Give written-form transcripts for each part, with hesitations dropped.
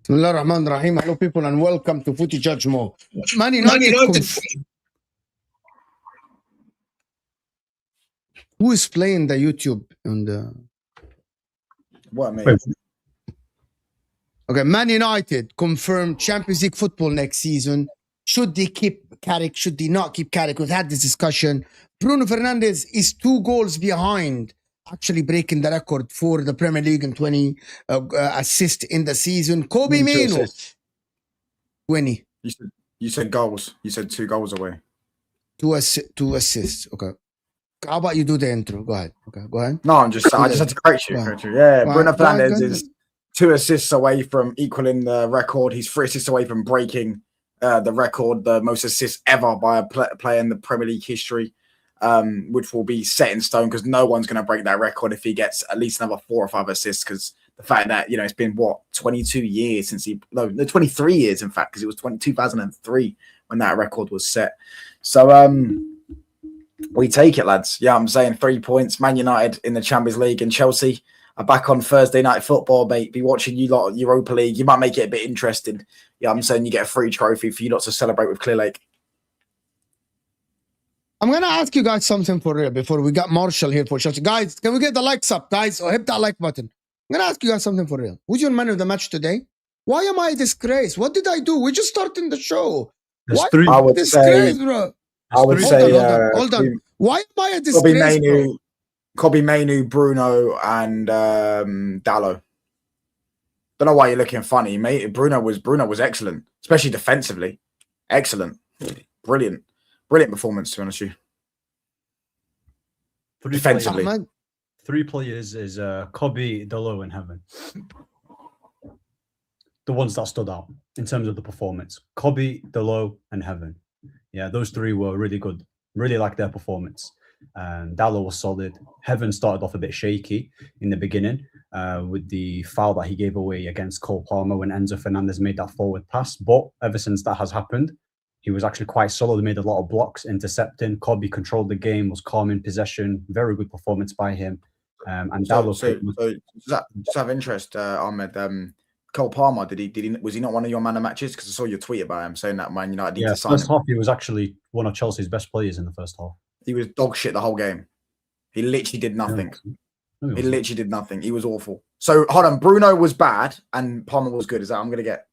Bismillah ar-Rahman ar-Rahim. Hello people and welcome to Footy Judge Mo. Man United. Who is playing the YouTube on the... What, mate? Okay, Man United confirmed Champions League football next season. Should they keep Carrick? Should they not keep Carrick? We've had this discussion. Bruno Fernandes is 2 goals behind actually breaking the record for the Premier League and 20 assists in the season. Kobe Mainoo. 20. You said goals. You said 2 goals away. 2 assists. Okay. How about you do the intro? Go ahead. Okay, go ahead. No, I just had to correct you. Yeah, Bruno Fernandes is 2 assists away from equaling the record. He's 3 assists away from breaking the record, the most assists ever by a player in the Premier League history, which will be set in stone because no one's going to break that record if he gets at least another 4 or 5 assists. Because the fact that, you know, it's been, what, 22 years since no, 23 years, in fact, because it was 2003 when that record was set. So, we take it, lads. Yeah, I'm saying 3 points. Man United in the Champions League and Chelsea are back on Thursday night football, mate. Be watching you lot Europa League. You might make it a bit interesting. Yeah, I'm saying you get a free trophy for you lot to celebrate with Clear Lake. I'm going to ask you guys something for real before we got Marshall here for Chelsea. Guys, can we get the likes up, guys? Or hit that like button. I'm going to ask you guys something for real. Who's your man of the match today? Why am I a disgrace? What did I do? We're just starting the show. Why am I a disgrace, bro? I would say... Hold on. Why am I a disgrace, bro? Kobe Mainoo, Bruno, and Dallo. Don't know why you're looking funny, mate. Bruno was excellent, especially defensively. Excellent. Brilliant performance, to be honest with you. Defensively. 3 players is Kobe, Delap, and Heaven. The ones that stood out in terms of the performance. Kobe, Delap, and Heaven. Yeah, those 3 were really good. Really liked their performance. Dallo was solid. Heaven started off a bit shaky in the beginning with the foul that he gave away against Cole Palmer when Enzo Fernandez made that forward pass. But ever since that has happened, he was actually quite solid. He made a lot of blocks, intercepting. Kobe controlled the game, was calm in possession. Very good performance by him. And Dallo. So just have interest, Ahmed. Cole Palmer, was he not one of your man of matches? Because I saw your tweet about him saying that Man United need to sign him. First half, he was actually one of Chelsea's best players in the first half. He was dog shit the whole game. He literally did nothing. He literally did nothing. He was awful. So hold on, Bruno was bad and Palmer was good. Is that what I'm gonna get?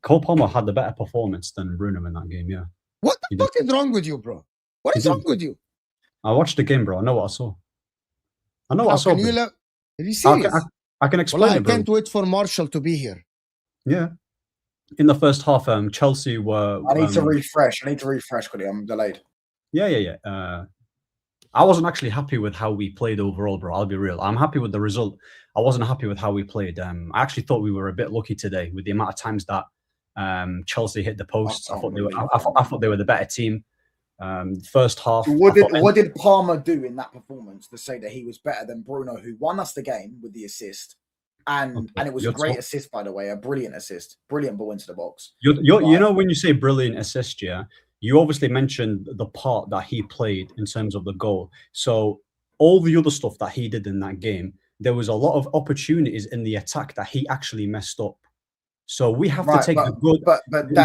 Cole Palmer had the better performance than Bruno in that game. Yeah. What the fuck is wrong with you, bro? What is wrong with you? I watched the game, bro. I know what I saw. Are you serious? I can explain. I can't wait for Marshall to be here. Yeah. in the first half, Chelsea were. I need to refresh. Quickly. I'm delayed. Yeah. I wasn't actually happy with how we played overall, bro. I'll be real. I'm happy with the result. I wasn't happy with how we played. I actually thought we were a bit lucky today with the amount of times that Chelsea hit the posts. I thought they were the better team. First half. What did Palmer do in that performance to say that he was better than Bruno, who won us the game with the assist? And it was a great assist, by the way, a brilliant assist, brilliant ball into the box. You know, when you say brilliant assist, yeah, you obviously mentioned the part that he played in terms of the goal. So all the other stuff that he did in that game, there was a lot of opportunities in the attack that he actually messed up. So we have to take the good. But that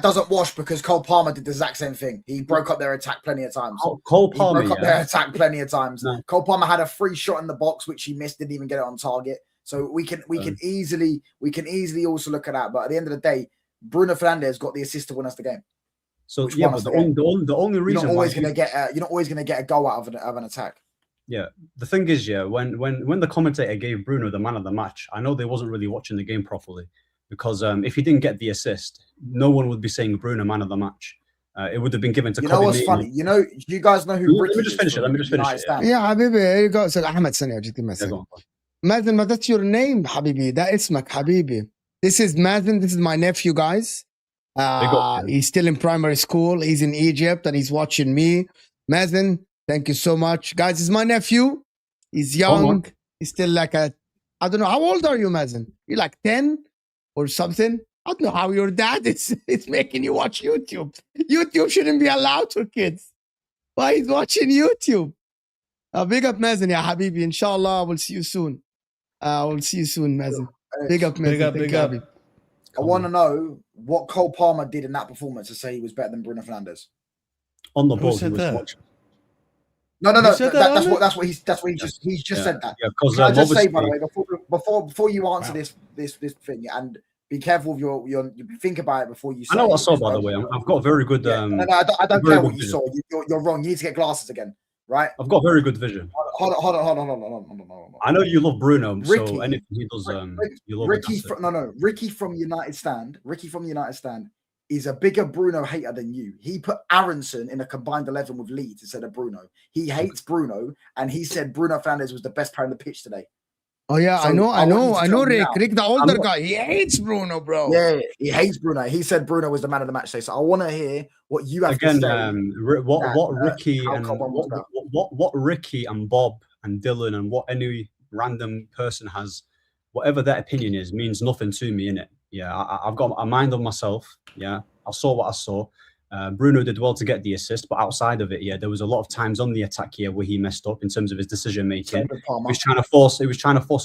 doesn't wash, because Cole Palmer did the exact same thing. He broke up their attack plenty of times. Cole Palmer broke up their attack plenty of times. No. Cole Palmer had a free shot in the box which he missed, didn't even get it on target. So we can easily also look at that. But at the end of the day, Bruno Fernandes got the assist to win us the game. So yeah, but the only reason you're not always going to get a goal out of an attack. Yeah, the thing is, yeah, when the commentator gave Bruno the man of the match, I know they wasn't really watching the game properly, because if he didn't get the assist, no one would be saying Bruno man of the match. It would have been given to. You know what's funny? You know, you guys know who. Let me just finish it. Yeah, Habibi, here you go. So Ahmed Sani, just give me a second. Mazen, that's your name, Habibi. That is Ismak, Habibi. This is Mazen. This is my nephew, guys. He's still in primary school. He's in Egypt and he's watching me. Mazen, thank you so much. Guys, it's my nephew. He's young. He's still like I don't know. How old are you, Mazen? You're like 10 or something? I don't know how your dad is making you watch YouTube. YouTube shouldn't be allowed for kids. Why he's watching YouTube? Big up Mazen, ya Habibi. Inshallah, we'll see you soon. We'll see you soon, Mazen. Big up, Mazen. Big up. I want to know what Cole Palmer did in that performance to say he was better than Bruno Fernandes. On the ball, he was watching. No. That's what he just said that. Yeah, because can I just say, by the way, before you answer this thing, and be careful of your think about it before you say. I know what I saw, by the way. I've got very good. I don't care what you saw. You're wrong. You need to get glasses again, right? I've got very good vision. Hold on. I know you love Bruno, so anything he does, you love. Ricky from United Stand is a bigger Bruno hater than you. He put Aronson in a combined 11 with Leeds instead of Bruno. He hates Bruno, and he said Bruno Fernandes was the best player on the pitch today. Oh yeah, so I know, Rick. Rick, the older guy, he hates Bruno, bro. Yeah, he hates Bruno. He said Bruno was the man of the match today. So I want to hear what you have to say. What Ricky and Bob and Dylan and what any random person has, whatever their opinion is, means nothing to me, innit? Yeah, I've got a mind on myself. Yeah, I saw what I saw. Bruno did well to get the assist, but outside of it, yeah, there was a lot of times on the attack here where he messed up in terms of his decision making. He was trying to force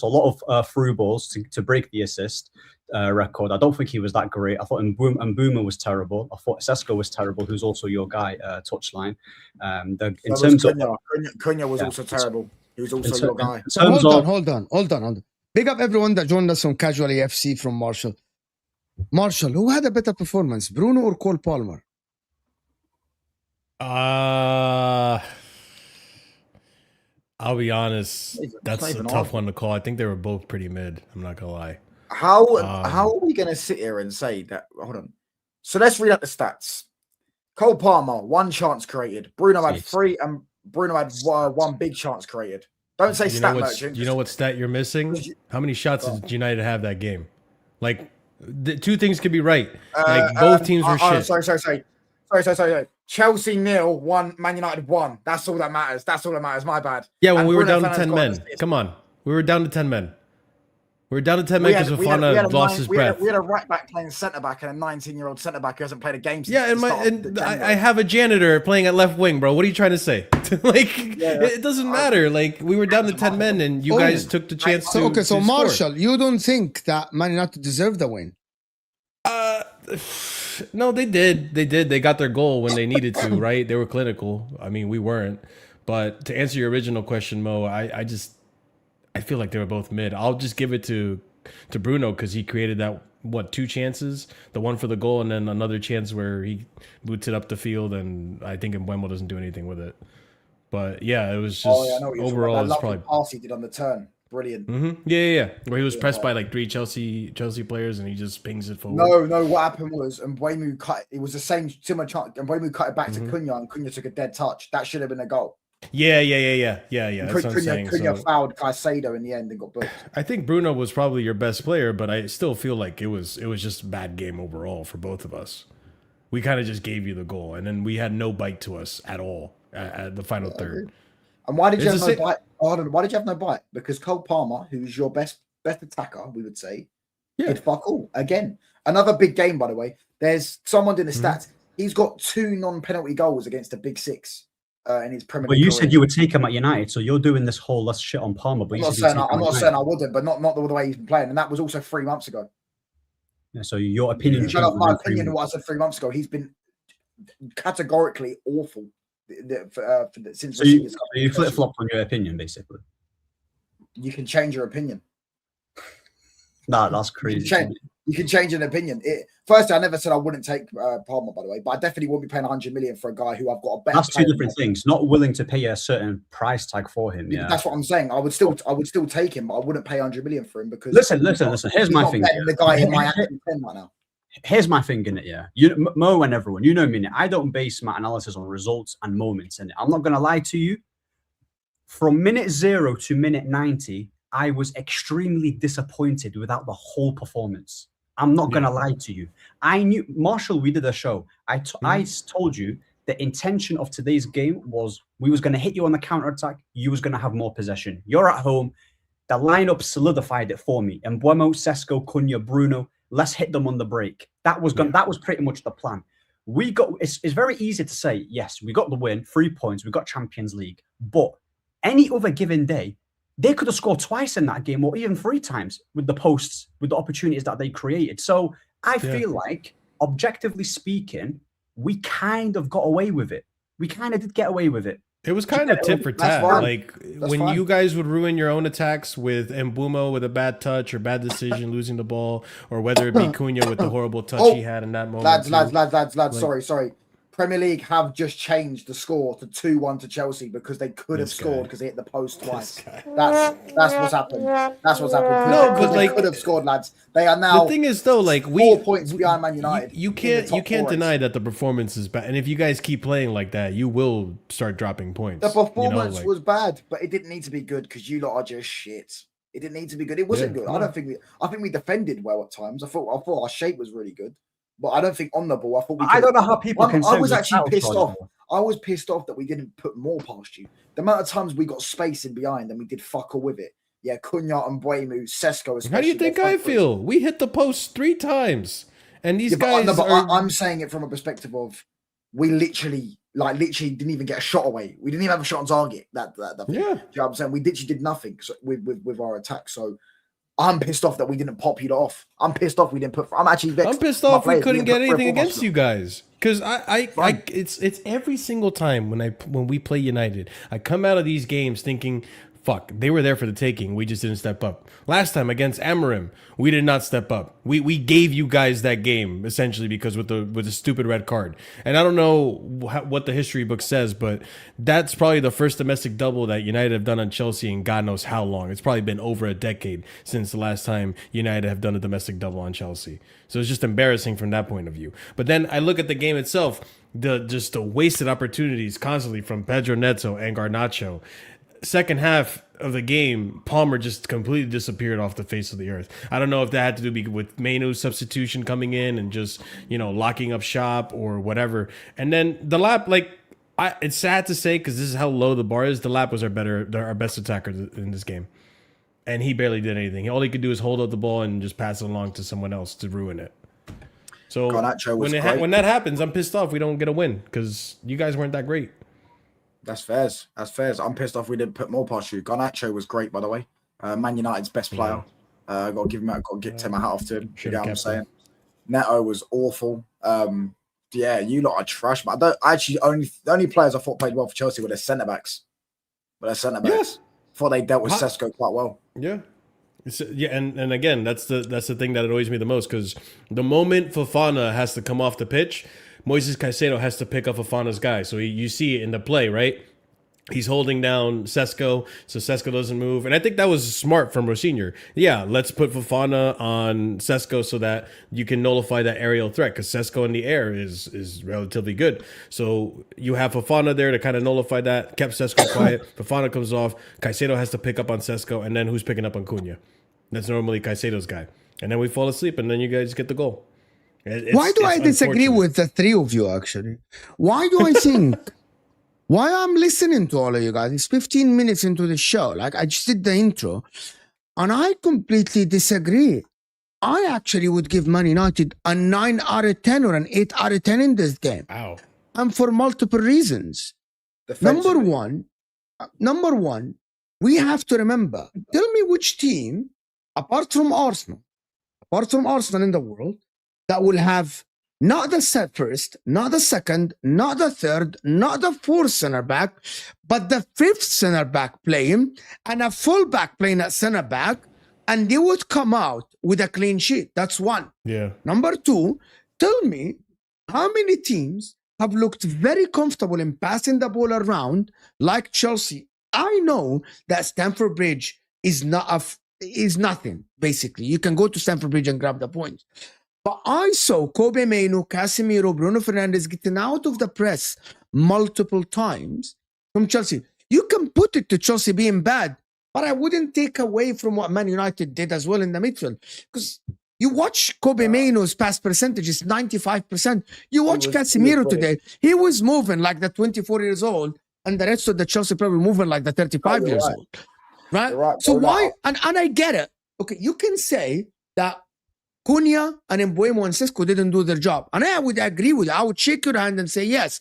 a lot of through balls to break the assist record. I don't think he was that great. I thought Mbuma was terrible. I thought Sesko was terrible, who's also your guy, touchline. Cunha was also terrible. He was also your guy. Hold on. Big up everyone that joined us from Casually FC from Marshall. Marshall, who had a better performance, Bruno or Cole Palmer? I'll be honest. That's a tough one to call. I think they were both pretty mid. I'm not gonna lie. How are we gonna sit here and say that? Hold on. So let's read out the stats. Cole Palmer, 1 chance created. Bruno had 3, and Bruno had 1 big chance created. Don't say stat merchant. You know what stat you're missing? How many shots did United have that game? Like, the 2 things could be right. Like both teams were shit. Sorry. Chelsea 0-1, Man United 1. That's all that matters. My bad. Yeah, when we were down to 10 men. Come on. We were down to 10 men. We were down to 10 men because Fofana lost his breath. We had a right back playing centre back and a 19-year-old centre back who hasn't played a game since. Yeah, and I have a janitor playing at left wing, bro. What are you trying to say? It doesn't matter. Like, we were down to 10 men and you guys took the chance to. Okay, so Marshall, you don't think that Man United deserved the win? No, they did. They got their goal when they needed to, right? They were clinical. I mean, we weren't. But to answer your original question, Mo, I feel like they were both mid. I'll just give it to Bruno because he created that 2 chances, the one for the goal and then another chance where he boots it up the field, and I think Mbeumo doesn't do anything with it. But yeah, it was just overall. It's probably pass he did on the turn. brilliant. Yeah. Where he was pressed by like 3 Chelsea players, and he just pings it forward. No. What happened was, Mbeumo cut. It was the same similar chance. Mbeumo cut it back to Cunha, and Cunha took a dead touch. That should have been a goal. Yeah. That's what I'm saying. Cunha fouled Caicedo in the end and got booked. I think Bruno was probably your best player, but I still feel like it was just a bad game overall for both of us. We kind of just gave you the goal, and then we had no bite to us at all at the final third. And why did you have no bite? Why did you have no bite? Because Cole Palmer, who's your best attacker, we would say, did fuck all. Again, another big game, by the way. There's someone in the stats. He's got 2 non-penalty goals against the Big Six in his Premier League. Well, you said you would take him at United, so you're doing this whole less shit on Palmer. But I'm not saying I wouldn't, but not the way he's been playing. And that was also 3 months ago. Yeah, so your opinion. You know, my opinion of what I said 3 months ago. He's been categorically awful since. So you flip flopped on your opinion, basically. You can change your opinion. Nah, that's crazy. You can change an opinion. Firstly, I never said I wouldn't take Palmer, by the way, but I definitely won't be paying 100 million for a guy who I've got a better. That's 2 different things. Not willing to pay a certain price tag for him. Yeah, that's what I'm saying. I would still take him, but I wouldn't pay 100 million for him because. Listen. Here's my thing. The guy in my active 10 right now. Here's my thing in it, yeah. Mo and everyone, you know me. I don't base my analysis on results and moments in it. I'm not going to lie to you. From minute 0 to minute 90, I was extremely disappointed without the whole performance. I'm not going to lie to you. I knew, Marshall, we did a show. I told you the intention of today's game was we was going to hit you on the counter-attack. You was going to have more possession. You're at home. The lineup solidified it for me. Mbeumo, Sesko, Cunha, Bruno. Let's hit them on the break. That was pretty much the plan. We got. It's very easy to say, yes, we got the win, 3 points, we got Champions League. But any other given day, they could have scored twice in that game, or even 3 times with the posts, with the opportunities that they created. So I feel like, objectively speaking, we kind of got away with it. We kind of did get away with it. It was kind of tit for tat. Like when you guys would ruin your own attacks with Mbeumo with a bad touch or bad decision, losing the ball, or whether it be Cunha with the horrible touch he had in that moment. Lads. Sorry. Premier League have just changed the score to 2-1 to Chelsea because they could have scored because they hit the post twice. That's what's happened. That's what's happened. No, but they could have scored, lads. They are now. The thing is, though, like 4 points behind Man United. You can't deny that the performance is bad, and if you guys keep playing like that, you will start dropping points. The performance was bad, but it didn't need to be good because you lot are just shit. It didn't need to be good. It wasn't good. I think we defended well at times. I thought our shape was really good. But I don't think on the ball. I don't know how people can. I was actually pissed off. I was pissed off that we didn't put more past you. The amount of times we got space in behind and we did fuck all with it. Yeah, Cunha and Mbeumo, Sesko. How do you think I feel? We hit the post 3 times, and these guys. I'm saying it from a perspective of we literally didn't even get a shot away. We didn't even have a shot on target. That yeah. You know what I'm saying? We literally did nothing with our attack. So. I'm pissed off that we didn't pop you off. I'm pissed off we didn't put. I'm actually vexed. I'm pissed off we couldn't get anything against you guys because it's every single time when we play United, I come out of these games thinking, fuck, they were there for the taking. We just didn't step up. Last time against Amorim, we did not step up. We gave you guys that game essentially because with the stupid red card. And I don't know what the history book says, but that's probably the first domestic double that United have done on Chelsea in God knows how long. It's probably been over a decade since the last time United have done a domestic double on Chelsea. So it's just embarrassing from that point of view. But then I look at the game itself, the wasted opportunities constantly from Pedro Neto and Garnacho. Second half of the game, Palmer just completely disappeared off the face of the earth. I don't know if that had to do with Mainoo's substitution coming in and just, locking up shop or whatever. And then Delap, it's sad to say because this is how low the bar is. Delap was our best attacker in this game. And he barely did anything. All he could do is hold up the ball and just pass it along to someone else to ruin it. So when that happens, I'm pissed off we don't get a win because you guys weren't that great. That's fairs. I'm pissed off we didn't put more past you. Garnacho was great, by the way. Man United's best player. Got to take my hat off to him. You know what I'm saying? Neto was awful. You lot are trash. But the only players I thought played well for Chelsea were their centre backs. Yes. I thought they dealt with Sesko quite well. Yeah. And again, that's the thing that annoys me the most because the moment Fofana has to come off the pitch, Moises Caicedo has to pick up Fofana's guy. So you see it in the play, right? He's holding down Sesko, so Sesko doesn't move. And I think that was smart from Rosenior. Yeah, let's put Fofana on Sesko so that you can nullify that aerial threat, because Sesko in the air is relatively good. So you have Fofana there to kind of nullify that, kept Sesko quiet. Fofana comes off. Caicedo has to pick up on Sesko, and then who's picking up on Cunha? That's normally Caicedo's guy. And then we fall asleep, and then you guys get the goal. Why do I disagree with the three of you, actually? Why do I think... Why I'm listening to all of you guys? It's 15 minutes into the show. Like, I just did the intro, and I completely disagree. I actually would give Man United a 9 out of 10 or an 8 out of 10 in this game. Wow. And for multiple reasons. Number one, we have to remember, tell me which team, apart from Arsenal in the world, that will have not the first, not the second, not the third, not the fourth center back, but the fifth center back playing and a full back playing at center back, and they would come out with a clean sheet. That's one. Yeah. Number two, tell me how many teams have looked very comfortable in passing the ball around like Chelsea. I know that Stamford Bridge is nothing, basically. You can go to Stamford Bridge and grab the points. But I saw Kobe Mainoo, Casemiro, Bruno Fernandes getting out of the press multiple times from Chelsea. You can put it to Chelsea being bad, but I wouldn't take away from what Man United did as well in the midfield. Because you watch Kobe Mainoo's pass percentage is 95%. You watch Casemiro today, he was moving like the 24 years old, and the rest of the Chelsea probably moving like the 35 years old. Right? So why? And I get it. Okay, you can say that Cunha and Mbeumo and Sesko didn't do their job. And I would agree with you. I would shake your hand and say yes.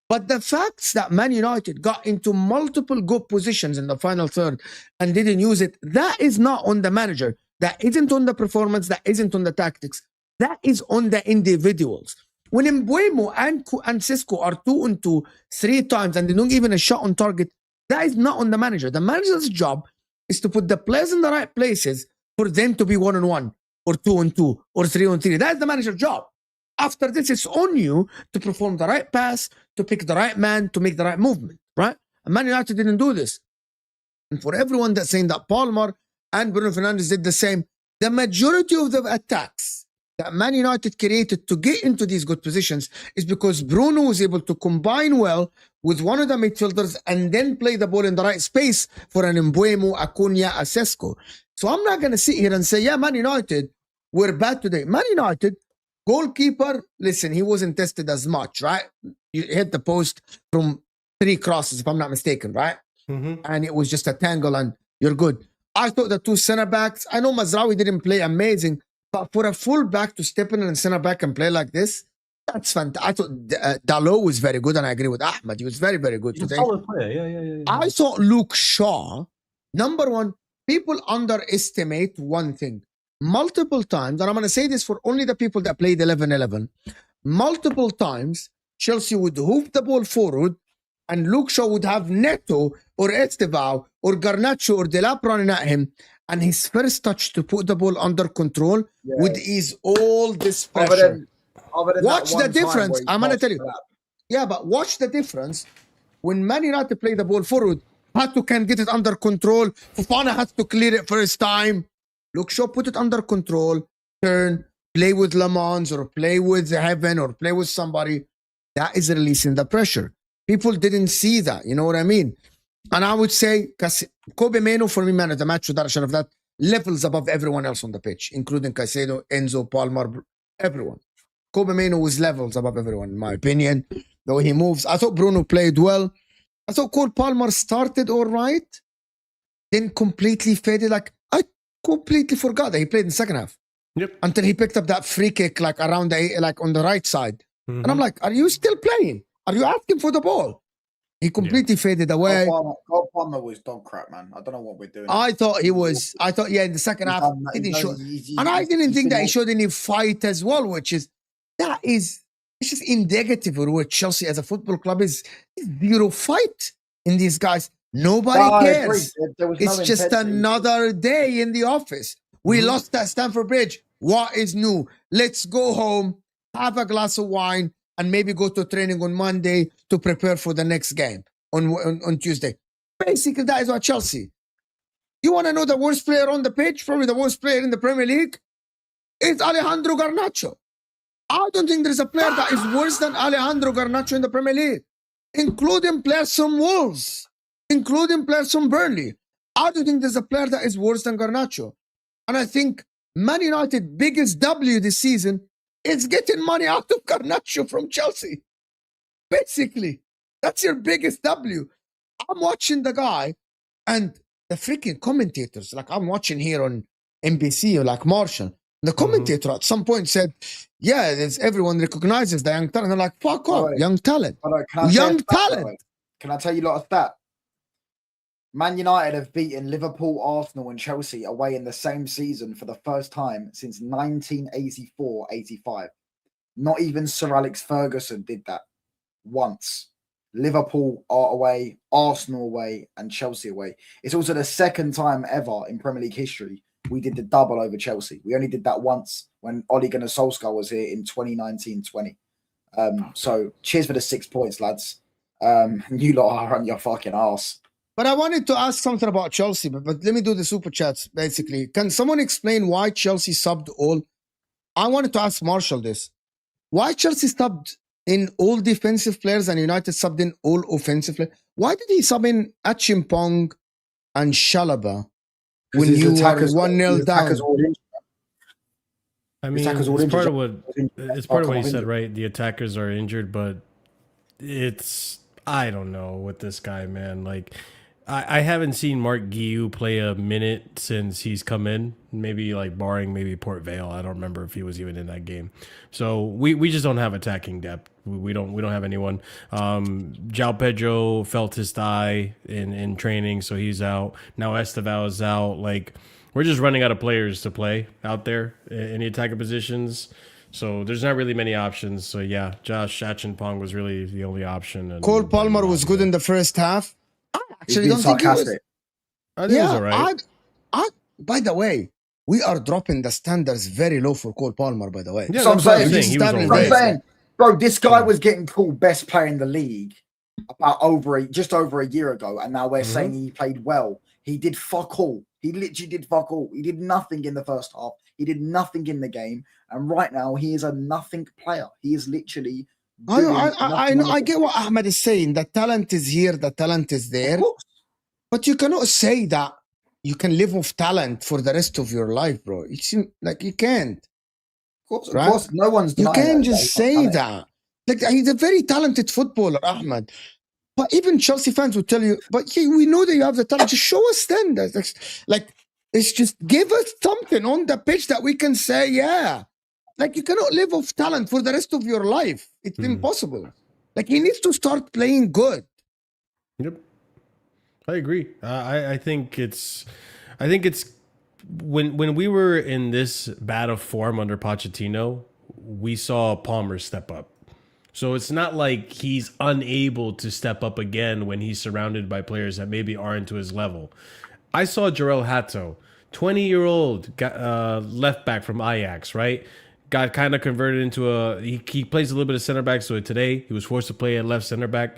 But the facts that Man United got into multiple good positions in the final third and didn't use it, that is not on the manager. That isn't on the performance. That isn't on the tactics. That is on the individuals. When Mbeumo and Sesko are 2-2 3 times and they don't even a shot on target, that is not on the manager. The manager's job is to put the players in the right places for them to be 1-on-1. Or 2-2, or 3-on-3. That's the manager's job. After this, it's on you to perform the right pass, to pick the right man, to make the right movement, right? And Man United didn't do this. And for everyone that's saying that Palmer and Bruno Fernandes did the same, the majority of the attacks that Man United created to get into these good positions is because Bruno was able to combine well with one of the midfielders and then play the ball in the right space for an Mbeumo, a Cunha, a Sesko. So I'm not going to sit here and say, yeah, Man United, we're bad today. Man United, goalkeeper, listen, he wasn't tested as much, right? You hit the post from 3 crosses, if I'm not mistaken, right? Mm-hmm. And it was just a tangle and you're good. I thought the 2 center backs, I know Mazraoui didn't play amazing, but for a full back to step in and center back and play like this, that's fantastic. I thought Dalot was very good, and I agree with Ahmed. He was very, very good today. Solid player. Yeah. I thought Luke Shaw, number one, people underestimate one thing. Multiple times, and I'm going to say this for only the people that played 11-11, multiple times, Chelsea would hoof the ball forward, and Luke Shaw would have Neto or Estevão or Garnacho or Delap running at him, and his first touch to put the ball under control would ease all this pressure. Watch the difference. I'm going to tell you. Yeah, but watch the difference. When Man United play the ball forward, Pato can get it under control. Fofana has to clear it first time. Luke Shaw put it under control, turn, play with Le Mans or play with Heaven or play with somebody. That is releasing the pressure. People didn't see that. You know what I mean? And I would say, Kobe Mainoo, for me, man of the match with direction of that, levels above everyone else on the pitch, including Caicedo, Enzo, Palmer, everyone. Kobe Mainoo was levels above everyone, in my opinion. The way he moves. I thought Bruno played well. I thought Cole Palmer started all right, then completely faded. Like, I completely forgot that he played in the second half. Yep. Until he picked up that free kick, like around the, like on the right side. Mm-hmm. And I'm like, are you still playing? Are you asking for the ball? He completely faded away. Cole Palmer was dog crap, man. I don't know what we're doing. I thought, in the second half, he didn't show. And I didn't think that he showed any fight as well, which is, it's just indicative of what Chelsea as a football club is zero fight in these guys. Nobody cares. It's just another day in the office. We lost at Stamford Bridge. What is new? Let's go home, have a glass of wine, and maybe go to training on Monday to prepare for the next game. on Tuesday. Basically, that is what Chelsea. You want to know the worst player on the pitch? Probably the worst player in the Premier League? It's Alejandro Garnacho. I don't think there's a player that is worse than Alejandro Garnacho in the Premier League, including players from Wolves, including players from Burnley. I don't think there's a player that is worse than Garnacho. And I think Man United's biggest W this season is getting money out of Garnacho from Chelsea. Basically, that's your biggest W. I'm watching the guy and the freaking commentators, like I'm watching here on NBC or like Martian. The commentator at some point said, yeah, everyone recognizes the young talent. I'm like, fuck off, young talent. Young talent. Can I tell you a lot of that? Man United have beaten Liverpool, Arsenal and Chelsea away in the same season for the first time since 1984-85. Not even Sir Alex Ferguson did that once. Liverpool are away, Arsenal away and Chelsea away. It's also the second time ever in Premier League history we did the double over Chelsea. We only did that once when Ole Gunnar Solskjaer was here in 2019-20. So cheers for the 6 points, lads. You lot are on your fucking arse. But I wanted to ask something about Chelsea, but let me do the super chats, basically. Can someone explain why Chelsea subbed all? I wanted to ask Marshall this. Why Chelsea subbed in all defensive players and United subbed in all offensive players? Why did he sub in Achimpong and Shalaba when you were 1-0 down? I mean, it's part of what he said, right? The attackers are injured, but I don't know with this guy, man. Like, I haven't seen Mark Guiu play a minute since he's come in. Maybe like barring maybe Port Vale. I don't remember if he was even in that game. So we just don't have attacking depth. We don't have anyone. João Pedro felt his thigh in training, so he's out. Now Estevão is out. Like, we're just running out of players to play out there in the attacking positions. So there's not really many options. So yeah, Josh Achimpong was really the only option. And Cole Palmer was good in the first half. I actually don't think he was. I think it was all right. By the way, we are dropping the standards very low for Cole Palmer, by the way. Yeah, so I'm saying, bro, this guy was getting called best player in the league about just over a year ago, and now we're saying he played well. He did fuck all. He literally did fuck all. He did nothing in the first half. He did nothing in the game. And right now, he is a nothing player. He is literally... I get what Ahmed is saying. The talent is here. The talent is there. But you cannot say that you can live off talent for the rest of your life, bro. It seems like you can't. Of course, no one's denying You can't just say that. Like, he's a very talented footballer, Ahmed. But even Chelsea fans will tell you, but yeah, we know that you have the talent. Just show us then. It's just give us something on the pitch that we can say, yeah. Like, you cannot live off talent for the rest of your life. It's impossible. Like, he needs to start playing good. Yep. I agree. I think it's when we were in this bad of form under Pochettino, we saw Palmer step up. So it's not like he's unable to step up again when he's surrounded by players that maybe aren't to his level. I saw Jarell Hato, 20-year-old left back from Ajax, right? Got kind of converted into he plays a little bit of center back. So today he was forced to play at left center back.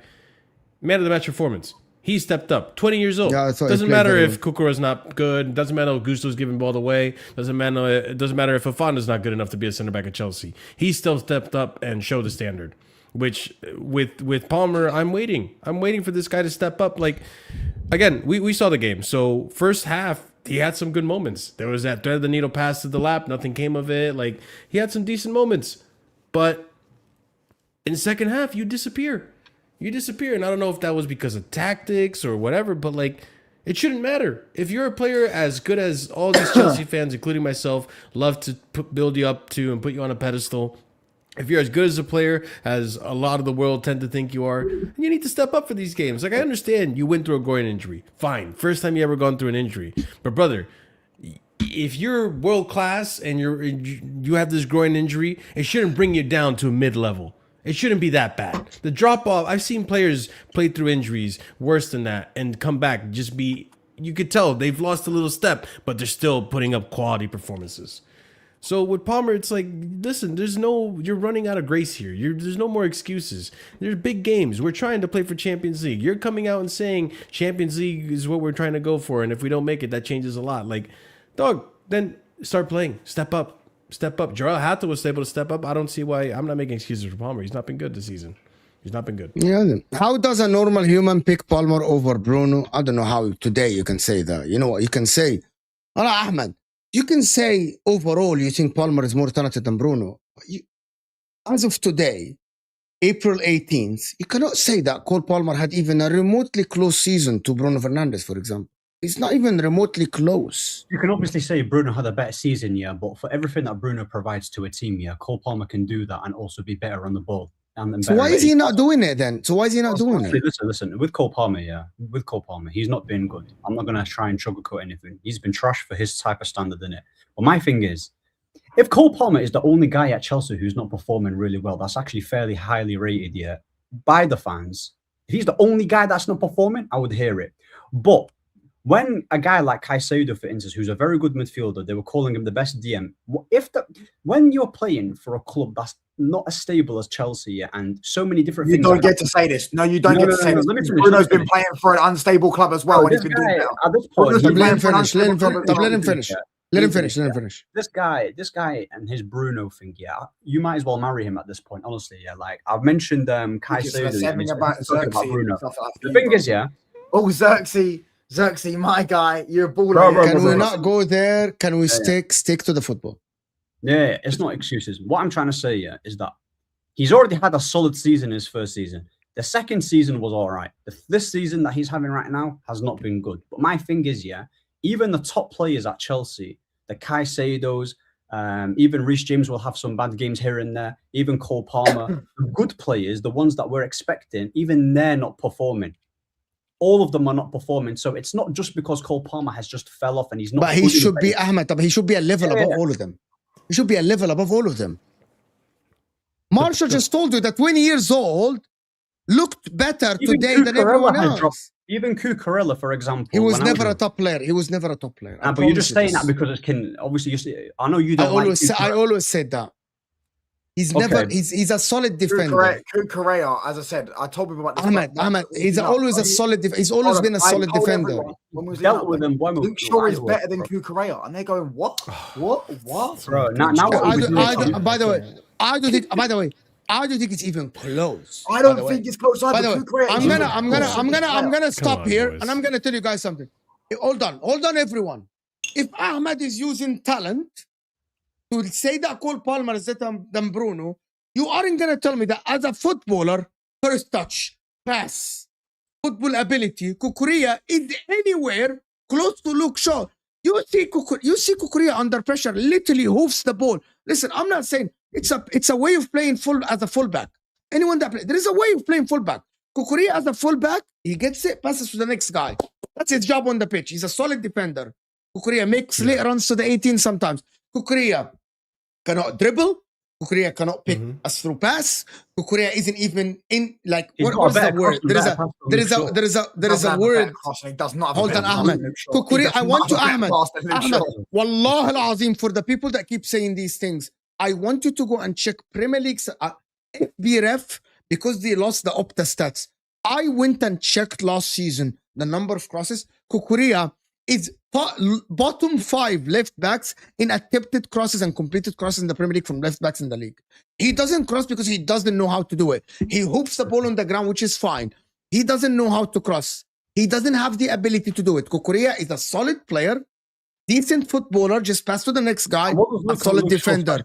Man of the match performance. He stepped up. 20 years old. Yeah, doesn't matter if Kukura's not good. Doesn't matter if Gusto's giving ball away. Doesn't matter if Fofana's not good enough to be a center back at Chelsea. He still stepped up and showed the standard. Which with Palmer, I'm waiting. I'm waiting for this guy to step up. Like, again, we saw the game. So first half, he had some good moments. There was that thread of the needle pass to Delap. Nothing came of it. Like, he had some decent moments. But in the second half, you disappear. You disappear. And I don't know if that was because of tactics or whatever, but like, it shouldn't matter. If you're a player as good as all these Chelsea fans, including myself, love to build you up to and put you on a pedestal, if you're as good as a player as a lot of the world tend to think you are, you need to step up for these games. Like, I understand you went through a groin injury. Fine. First time you ever gone through an injury. But brother, if you're world class and you have this groin injury, it shouldn't bring you down to a mid-level. It shouldn't be that bad. The drop off, I've seen players play through injuries worse than that and come back, you could tell they've lost a little step, but they're still putting up quality performances. So with Palmer, it's like, listen, you're running out of grace here. There's no more excuses. There's big games. We're trying to play for Champions League. You're coming out and saying Champions League is what we're trying to go for, and if we don't make it, that changes a lot. Like, dog, then start playing. Step up. Jarrell Hatta was able to step up. I don't see why. I'm not making excuses for Palmer. He's not been good this season. He's not been good. Yeah. How does a normal human pick Palmer over Bruno? I don't know how today you can say that. You know what? You can say, Ahmed, you can say overall you think Palmer is more talented than Bruno. As of today, April 18th, you cannot say that Cole Palmer had even a remotely close season to Bruno Fernandes, for example. It's not even remotely close. You can obviously say Bruno had a better season, yeah, but for everything that Bruno provides to a team, yeah, Cole Palmer can do that and also be better on the ball. So why is he not doing it then? Listen, with Cole Palmer, he's not been good. I'm not going to try and sugarcoat anything. He's been trash for his type of standard, innit? But my thing is, if Cole Palmer is the only guy at Chelsea who's not performing really well, that's actually fairly highly rated, yeah, by the fans. If he's the only guy that's not performing, I would hear it. But when a guy like Caicedo, for instance, who's a very good midfielder, they were calling him the best DM. When you're playing for a club that's not as stable as Chelsea, yeah, and so many different things. You don't get to say this. No, you don't get to say this. Bruno's been playing for an unstable club as well, and he's been doing well. At this point, let him finish. Let him finish. This guy and his Bruno thing, yeah, you might as well marry him at this point, honestly, yeah. Like, I've mentioned Caicedo about Bruno. The thing is, yeah. Oh, Xerxes, my guy, you're a baller. Can we not go there? Can we stick to the football? Yeah, it's not excuses. What I'm trying to say, yeah, is that he's already had a solid season in his first season. The second season was all right. This season that he's having right now has not been good. But my thing is, yeah, even the top players at Chelsea, the Caicedos, even Reece James will have some bad games here and there. Even Cole Palmer, the good players, the ones that we're expecting, even they're not performing. All of them are not performing. So it's not just because Cole Palmer has just fell off and he's not. But he should be, Ahmed, he should be a level above all of them. He should be a level above all of them. Marshall just told you that 20 years old looked better today than everyone else. Even Cucurella, for example. He was never a top player. But you're just saying that because it can, obviously, I know you don't I always said that. He's he's a solid defender. Correa, as I said, I told people about this. Ahmed, he's always a solid he's always been a solid defender. Dealt with him. Luke Shaw is better than Correa, and they're going, what? Bro, now by the way, I don't think it's even close. I don't think it's close either. By the way, I'm gonna stop here, and I'm gonna tell you guys something. Hold on, everyone. If Ahmed is using talent to say that Cole Palmer is better than Bruno, you aren't going to tell me that as a footballer, first touch, pass, football ability, Cucurella is anywhere close to Luke Shaw. You see Cucurella under pressure, literally hoofs the ball. Listen, I'm not saying it's a way of playing as a fullback. Anyone that plays, there is a way of playing fullback. Cucurella as a fullback, he gets it, passes to the next guy. That's his job on the pitch. He's a solid defender. Cucurella makes late runs to the 18 sometimes. Cucurella cannot dribble. Cucurella cannot pick a through pass. Cucurella isn't even in, like, what's the word? There is a word. Hold on, Ahmed. Cucurella, I want to, Ahmed, Wallah al-Azim, for the people that keep saying these things, I want you to go and check Premier League's FBref because they lost the Opta stats. I went and checked last season the number of crosses. Cucurella is bottom 5 left backs in attempted crosses and completed crosses in the Premier League from left backs in the league. He doesn't cross because he doesn't know how to do it. He hoops the ball on the ground, which is fine. He doesn't know how to cross. He doesn't have the ability to do it. Cucurella is a solid player, decent footballer, just pass to the next guy, a solid defender.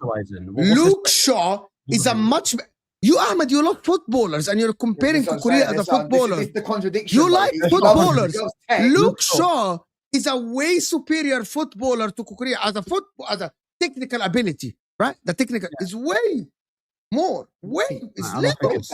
Luke Shaw is a much... You, Ahmed, you love footballers and you're comparing Cucurella as a footballer. It's the contradiction. You like footballers. Luke Shaw is a way superior footballer to Cucurella as a technical ability, right? The technical is way more. It's levels.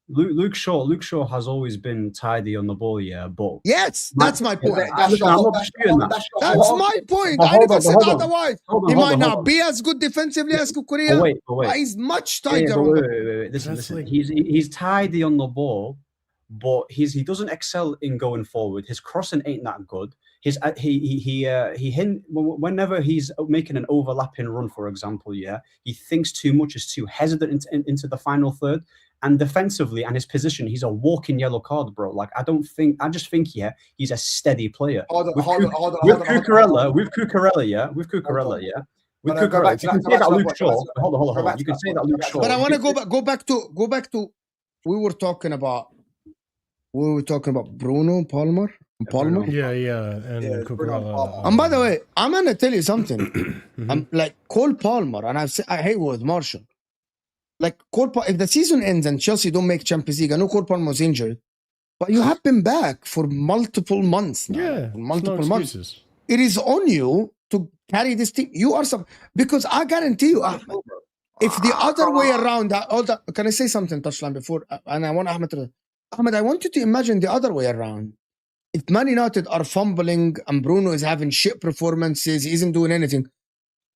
Luke Shaw has always been tidy on the ball, yeah, but yes, that's my point. That's my point. I never said otherwise. He might not be as good defensively as Cucurella, but he's much tighter. Wait. Listen. He's tidy on the ball, but he doesn't excel in going forward. His crossing ain't that good. Whenever he's making an overlapping run, for example, he thinks too much, is too hesitant into the final third. And defensively, and his position, he's a walking yellow card, bro. Like, I just think, he's a steady player. With Cucurella, you can say that Luke Shaw. Hold on. You can say that Luke Shaw. But I want to go back to. We were talking about Bruno Palmer. Palmer. And Cucurella. And by the way, I'm gonna tell you something. I'm like Cole Palmer, and I hate with Marshall. Like if the season ends and Chelsea don't make Champions League, I know Cole Palmer was injured, but you have been back for multiple months now. Yeah, multiple months. It is on you to carry this team. You are because I guarantee you, Ahmed, if the other way around, can I say something, Touchline, before? And I want Ahmed, I want you to imagine the other way around. If Man United are fumbling and Bruno is having shit performances, he isn't doing anything,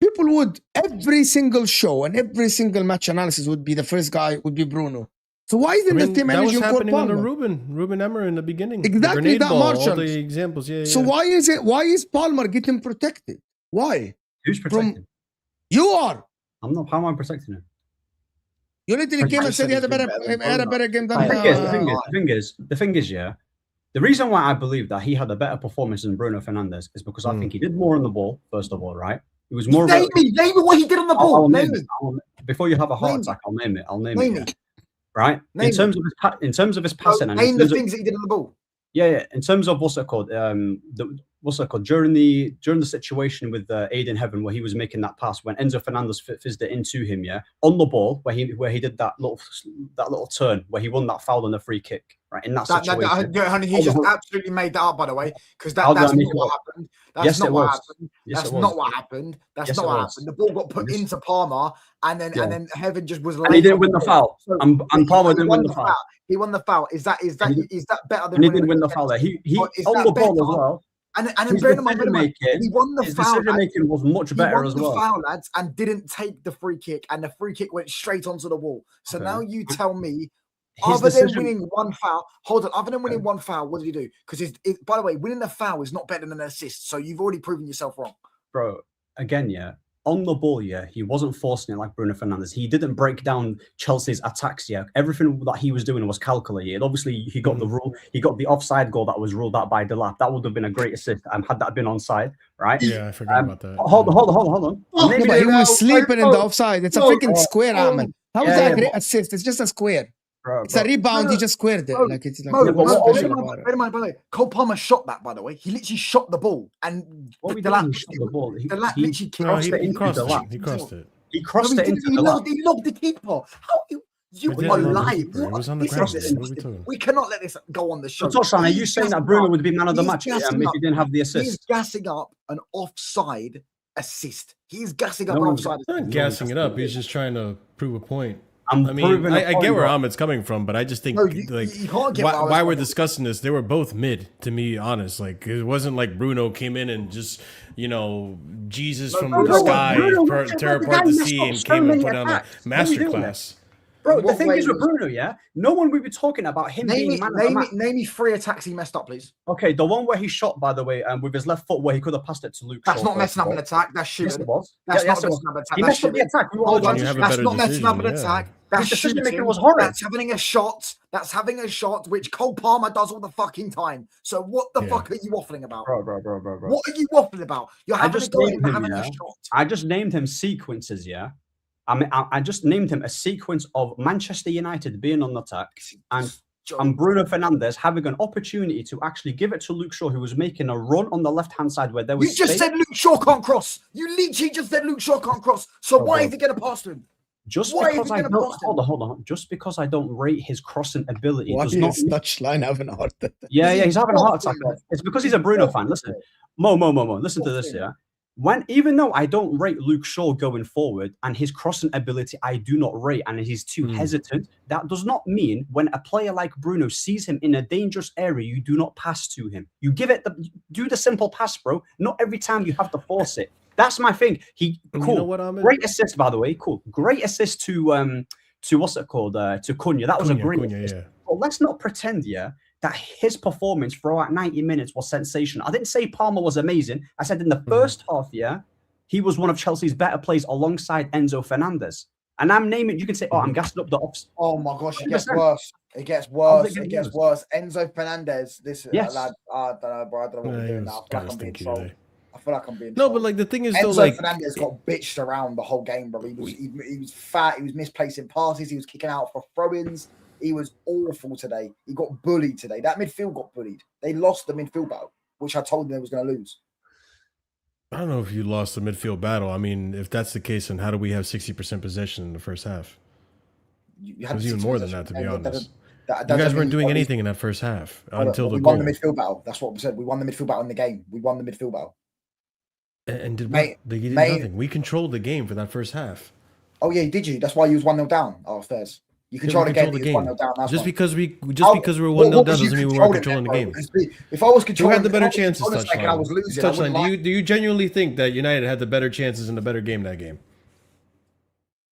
people would, every single show and every single match analysis would be the first guy would be Bruno. So why isn't the team managing Cole Palmer? That was happening under Ruben Emmer in the beginning. Exactly that, Marshall. All the examples, So why is Palmer getting protected? Why? Who's protected? You are. I'm not. How am I protecting him? You literally came and said he had a better game than the thing is, the reason why I believe that he had a better performance than Bruno Fernandes is because I think he did more on the ball, first of all, right? It was more. Name me what he did on the ball. Before you have a heart attack, I'll name it. Right? In terms of his passing, and name the things that he did on the ball. Yeah. In terms of what's it called? During the situation with Aiden Heaven, where he was making that pass when Enzo Fernandez fizzed it into him, on the ball, where he did that little turn where he won that foul on the free kick, right? In that situation, honey, he just absolutely made that up, by the way, because that's not what happened. That's not what happened. That's not what happened. That's not what happened. The ball got put into Palmer, and then Heaven just was. And he didn't win the foul. And Palmer didn't win the foul. He won the foul. Is that better than? And he didn't win the foul there. He on the ball as well. And bear in mind, he won the foul. Decision making was much better as well. He won the foul, lads, and didn't take the free kick, and the free kick went straight onto the wall. So now you tell me, other than winning one foul, what did he do? Because by the way, winning the foul is not better than an assist. So you've already proven yourself wrong, bro. Again, on the ball, he wasn't forcing it like Bruno Fernandes. He didn't break down Chelsea's attacks, Everything that he was doing was calculated. Obviously, he got the rule. He got the offside goal that was ruled out by Delap. That would have been a great assist had that been onside, right? Yeah, I forgot about that. Hold on. But he was sleeping in the offside. It's a freaking square, Ahmed. How is that a great assist? It's just a square. Bro. It's a rebound. He just squared it. Like it's like. Bear in mind, by the way, Cole Palmer shot that. By the way, he literally shot the ball, and Delap shot the ball. He crossed it into Delap. He crossed it. He crossed it into Delap. He lobbed the keeper. How you are lying? It was on the ground. We cannot let this go on the show. So, Toshan, are you saying that Bruno would be man of the match if he didn't have the assist? He's gassing up an offside assist. He's gassing up an offside. He's not gassing it up. He's just trying to prove a point. I get where Ahmed's coming from, but I just think why we're discussing this, they were both mid, to be honest. Like, it wasn't like Bruno came in and just, Jesus from the sky, tear apart the sea, and came and put on a masterclass. Bro, the thing is with Bruno, no one will be talking about him being man of the match. Name me 3 attacks he messed up, please. Okay, the one where he shot, by the way, with his left foot, where he could have passed it to Luke. That's not messing up an attack. That's shooting. Yes, it was. That's not messing up an attack. He messed up the attack. That's not messing up an attack. That's decision making was horrid. That's having a shot. That's having a shot, which Cole Palmer does all the fucking time. So what the fuck are you waffling about? Bro. What are you waffling about? You're having a shot. I just named him sequences, I just named him a sequence of Manchester United being on the attack and Bruno Fernandes having an opportunity to actually give it to Luke Shaw, who was making a run on the left-hand side where there was You just said Luke Shaw can't cross. You literally just said Luke Shaw can't cross. So why is he going to pass to him? Just because I don't hold on. Just because I don't rate his crossing ability does not mean Touchline having a heart attack. Yeah, he's having a heart attack. It's because he's a Bruno fan. Listen, Mo, listen to this, even though I don't rate Luke Shaw going forward and his crossing ability I do not rate and he's too hesitant, that does not mean when a player like Bruno sees him in a dangerous area, you do not pass to him. You do the simple pass, bro. Not every time you have to force it. That's my thing. Great assist, by the way. Cool. Great assist to what's it called? To Cunha. That was a great assist. But let's not pretend, that his performance throughout 90 minutes was sensational. I didn't say Palmer was amazing. I said in the first half, he was one of Chelsea's better players alongside Enzo Fernandez. And I'm naming, you can say, I'm gassing up the ops. Oh my gosh, it gets worse. It gets worse. It gets worse. Enzo Fernandez, this lad, I don't know, bro. I don't know what we're doing now. I feel like I'm being trolled. I feel like I'm being No, but like the thing is, though, Enzo Fernandez got bitched around the whole game, bro. He was fat. He was misplacing passes. He was kicking out for throw-ins. He was awful today. He got bullied today. That midfield got bullied. They lost the midfield battle, which I told them they was going to lose. I don't know if you lost the midfield battle. I mean, if that's the case, then how do we have 60% possession in the first half? It was even more than that, to be honest. You guys weren't doing anything in that first half until the goal. We won the midfield battle. That's what we said. We won the midfield battle in the game. We won the midfield battle. And did what? They did nothing. We controlled the game for that first half. Oh yeah, did you? That's why you was 1-0 down. Oh, fairs. You control the game. 1-0 down. Just because we were 1-0 down doesn't mean we weren't controlling the game. If I was controlling, who had the better chances? Touchline. I was losing. Touchline. Do you genuinely think that United had the better chances in the better game that game?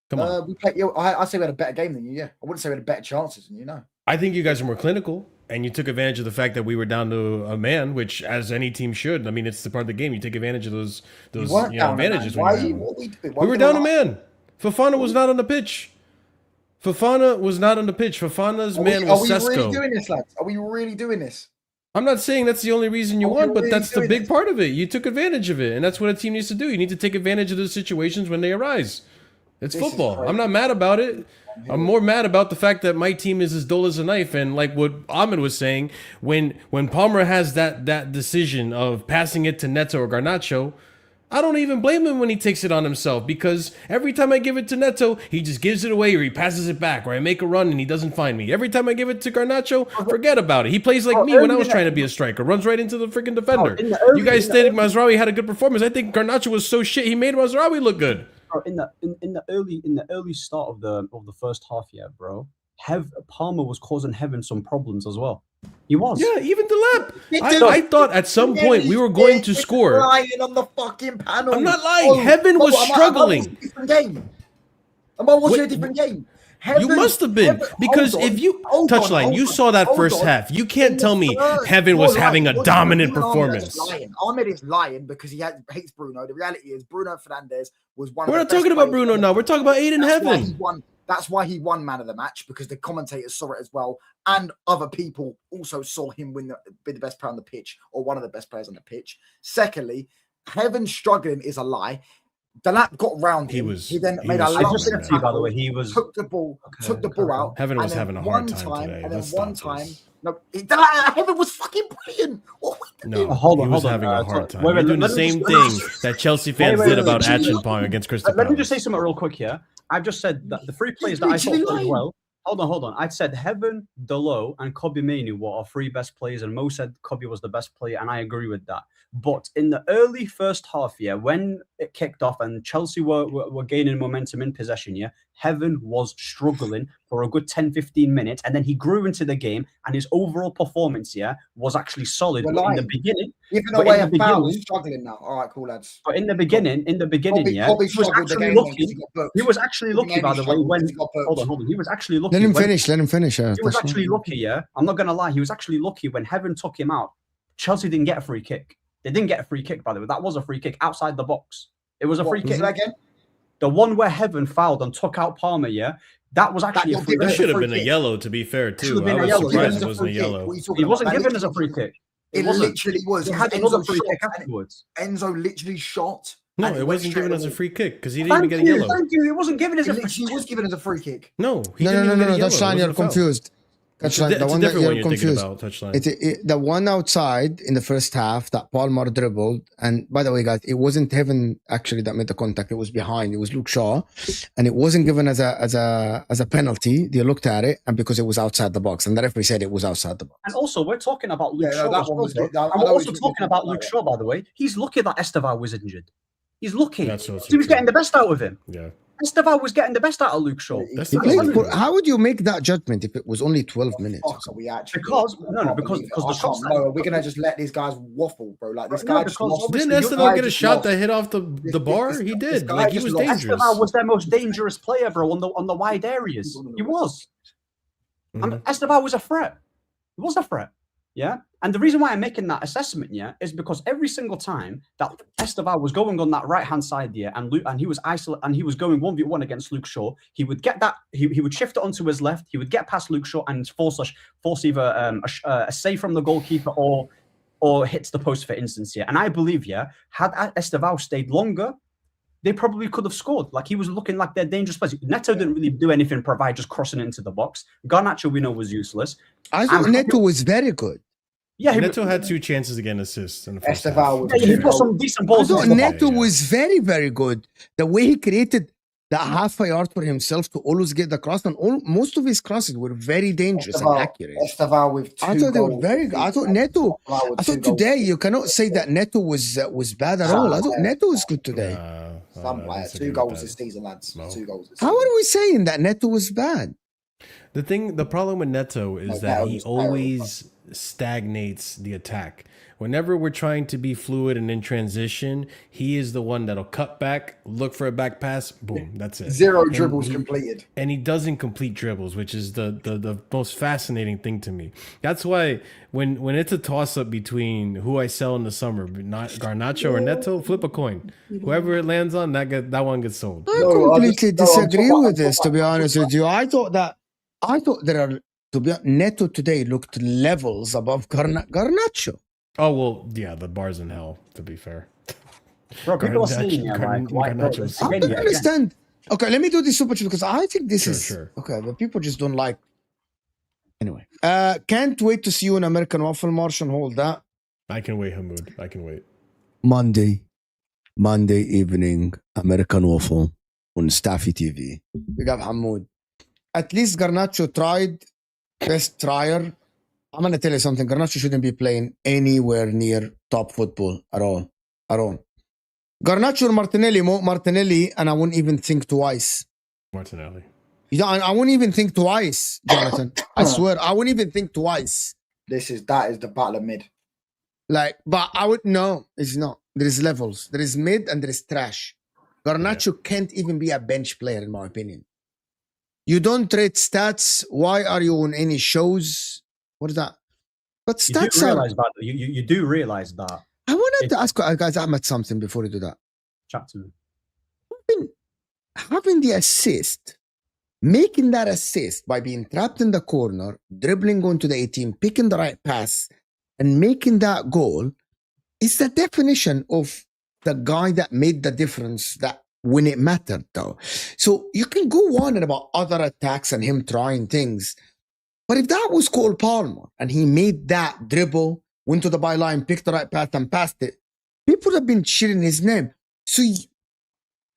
Come on. I say we had a better game than you. Yeah, I wouldn't say we had better chances than you. No. I think you guys are more clinical, and you took advantage of the fact that we were down to a man, which, as any team should. I mean, it's the part of the game. You take advantage of those advantages. We were down a man. Fofana was not on the pitch. Fofana's man was Sesko. Are we really doing this, lads? Are we really doing this? I'm not saying that's the only reason you won, but that's the big part of it. You took advantage of it, and that's what a team needs to do. You need to take advantage of those situations when they arise. It's football. I'm not mad about it. I'm more mad about the fact that my team is as dull as a knife. And like what Ahmed was saying, when Palmer has that decision of passing it to Neto or Garnacho, I don't even blame him when he takes it on himself, because every time I give it to Neto, he just gives it away or he passes it back, or I make a run and he doesn't find me. Every time I give it to Garnacho, forget about it. He plays like me when I was trying to be a striker, runs right into the freaking defender. You guys stated Mazraoui had a good performance. I think Garnacho was so shit, he made Mazraoui look good. In the early start of the first half, bro, Palmer was causing Heaven some problems as well. He was. Yeah, even Delap. I thought at some point we were going to score. Lying on the fucking panel. I'm not lying. Heaven was struggling. Am I watching a different game? You must have been, because if you touchline, you saw that first half. You can't tell me Heaven was having a dominant performance. Ahmed is lying because he hates Bruno. The reality is Bruno Fernandes was one. We're not talking about Bruno now. We're talking about Aiden Heaven. That's why he won man of the match, because the commentators saw it as well, and other people also saw him be the best player on the pitch, or one of the best players on the pitch. Secondly, Heaven struggling is a lie. Delap got round him. He then made a last tackle. By the way, he was took the ball out. Heaven was having a hard time today. And then one time, Heaven was fucking brilliant. No, he was having a hard time. We're doing the same thing that Chelsea fans did about Acheampong against Crystal Palace. Let me just say something real quick here. I've just said that the three players that I thought played well. Hold on. I said Heaven, Delo, and Kobe Mainoo were our three best players, and Mo said Kobe was the best player, and I agree with that. But in the early first half, when it kicked off and Chelsea were gaining momentum in possession, Heaven was struggling for a good 10-15 minutes, and then he grew into the game, and his overall performance, was actually solid. But in the beginning, giving away a foul, he's struggling now. All right, cool, lads. But in the beginning, Kobe he was actually lucky. He was actually lucky, by the way. Hold on. He was actually lucky. Let him finish. He was actually lucky. I'm not gonna lie. He was actually lucky when Heaven took him out. Chelsea didn't get a free kick. They didn't get a free kick, by the way. That was a free kick outside the box. It was a free kick. Again? The one where Heaven fouled and took out Palmer, that was actually a free kick. That should have been a yellow, to be fair, too. I was surprised it wasn't a yellow. He wasn't given as a free kick. It literally was. He had another free kick afterwards. Enzo literally shot. No, it wasn't given as a free kick because he didn't even get a yellow. Thank you. It wasn't given as a free kick. He was given as a free kick. No, no. Touchline, you're confused. Touchline, the one that you're confused. The one outside in the first half that Palmer dribbled, and by the way, guys, it wasn't Heaven actually that made the contact. It was behind. It was Luke Shaw, and it wasn't given as a penalty. They looked at it, and because it was outside the box, and the referee said it was outside the box. And also, we're talking about Luke Shaw. I'm also talking about Luke Shaw, by the way. He's lucky that Estevão was injured. He's lucky. He was getting the best out of him. Yeah. Estevão was getting the best out of Luke Shaw. How would you make that judgment if it was only 12 minutes? Because the shots. No, we're gonna just let these guys waffle, bro. Like this guy. Didn't Estevão get a shot that hit off the bar? He did. Like he was dangerous. Estevão was their most dangerous player, bro, on the wide areas. He was. Estevão was a threat. He was a threat. Yeah. And the reason why I'm making that assessment, yeah, is because every single time that Estevão was going on that right-hand side, yeah, and he was isolated and he was going 1v1 against Luke Shaw, he would get that, he would shift it onto his left, he would get past Luke Shaw and force either a save from the goalkeeper or hits the post, for instance, yeah. And I believe, yeah, had Estevão stayed longer, they probably could have scored. Like, he was looking like their dangerous players. Neto didn't really do anything, provide just crossing it into the box. Garnacho, we know, was useless. I thought Neto was very good. Yeah, Neto had 2 chances to get an assist in the first half. He put some decent balls. I thought Neto was very, very good. The way he created that half a yard for himself to always get the cross, and most of his crosses were very dangerous and accurate. Estevão with 2 I thought they were goals. very good. I thought Neto. I thought today you cannot say that Neto was bad at all. I thought Neto was good today. Somewhere 2 goals this season, lads. 2 goals this season. How are we saying that Neto was bad? The problem with Neto is that he always stagnates the attack. Whenever we're trying to be fluid and in transition, he is the one that'll cut back, look for a back pass, boom, that's it. 0 dribbles completed. And he doesn't complete dribbles, which is the most fascinating thing to me. That's why when it's a toss-up between who I sell in the summer, not Garnacho or Neto, flip a coin. Whoever it lands on, that one gets sold. I completely disagree with this, to be honest with you. I thought there are, to be honest, Neto today looked levels above Garnacho. Oh, well, yeah, the bar's in hell, to be fair. Bro, people are saying, I don't understand. Okay, let me do this super chill because I think this is okay, but people just don't like. Anyway, can't wait to see you in American Waffle March and hold that. I can wait, Hamoud. I can wait. Monday evening, American Waffle on Staffy TV. We got Hamoud. At least Garnacho tried, best trier. I'm going to tell you something. Garnacho shouldn't be playing anywhere near top football at all. Garnacho or Martinelli, and I wouldn't even think twice. Martinelli. I wouldn't even think twice, Jonathan. I swear, I wouldn't even think twice. That is the battle of mid. But I would, no, it's not. There is levels. There is mid and there is trash. Garnacho can't even be a bench player, in my opinion. You don't rate stats. Why are you on any shows? What is that? But stats you do realize that. I wanted to ask guys Ahmed something before you do that. Chat to me. Having the assist, making that assist by being trapped in the corner, dribbling onto the 18, picking the right pass, and making that goal is the definition of the guy that made the difference that when it mattered, though. So you can go on and about other attacks and him trying things. But if that was Cole Palmer and he made that dribble, went to the byline, picked the right path and passed it, people would have been cheering his name. So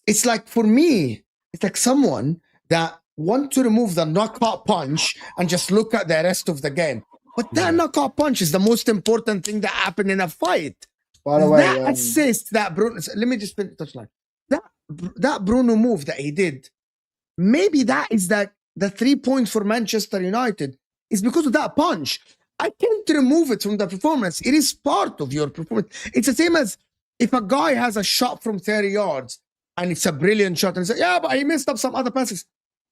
it's like, for me, it's like someone that want to remove the knockout punch and just look at the rest of the game. But that knockout punch is the most important thing that happened in a fight. By the way, that assist, that Bruno, let me just finish the touchline. That Bruno move that he did, maybe that is the 3 points for Manchester United is because of that punch. I can't remove it from the performance. It is part of your performance. It's the same as if a guy has a shot from 30 yards and it's a brilliant shot and he says, yeah, but he messed up some other passes.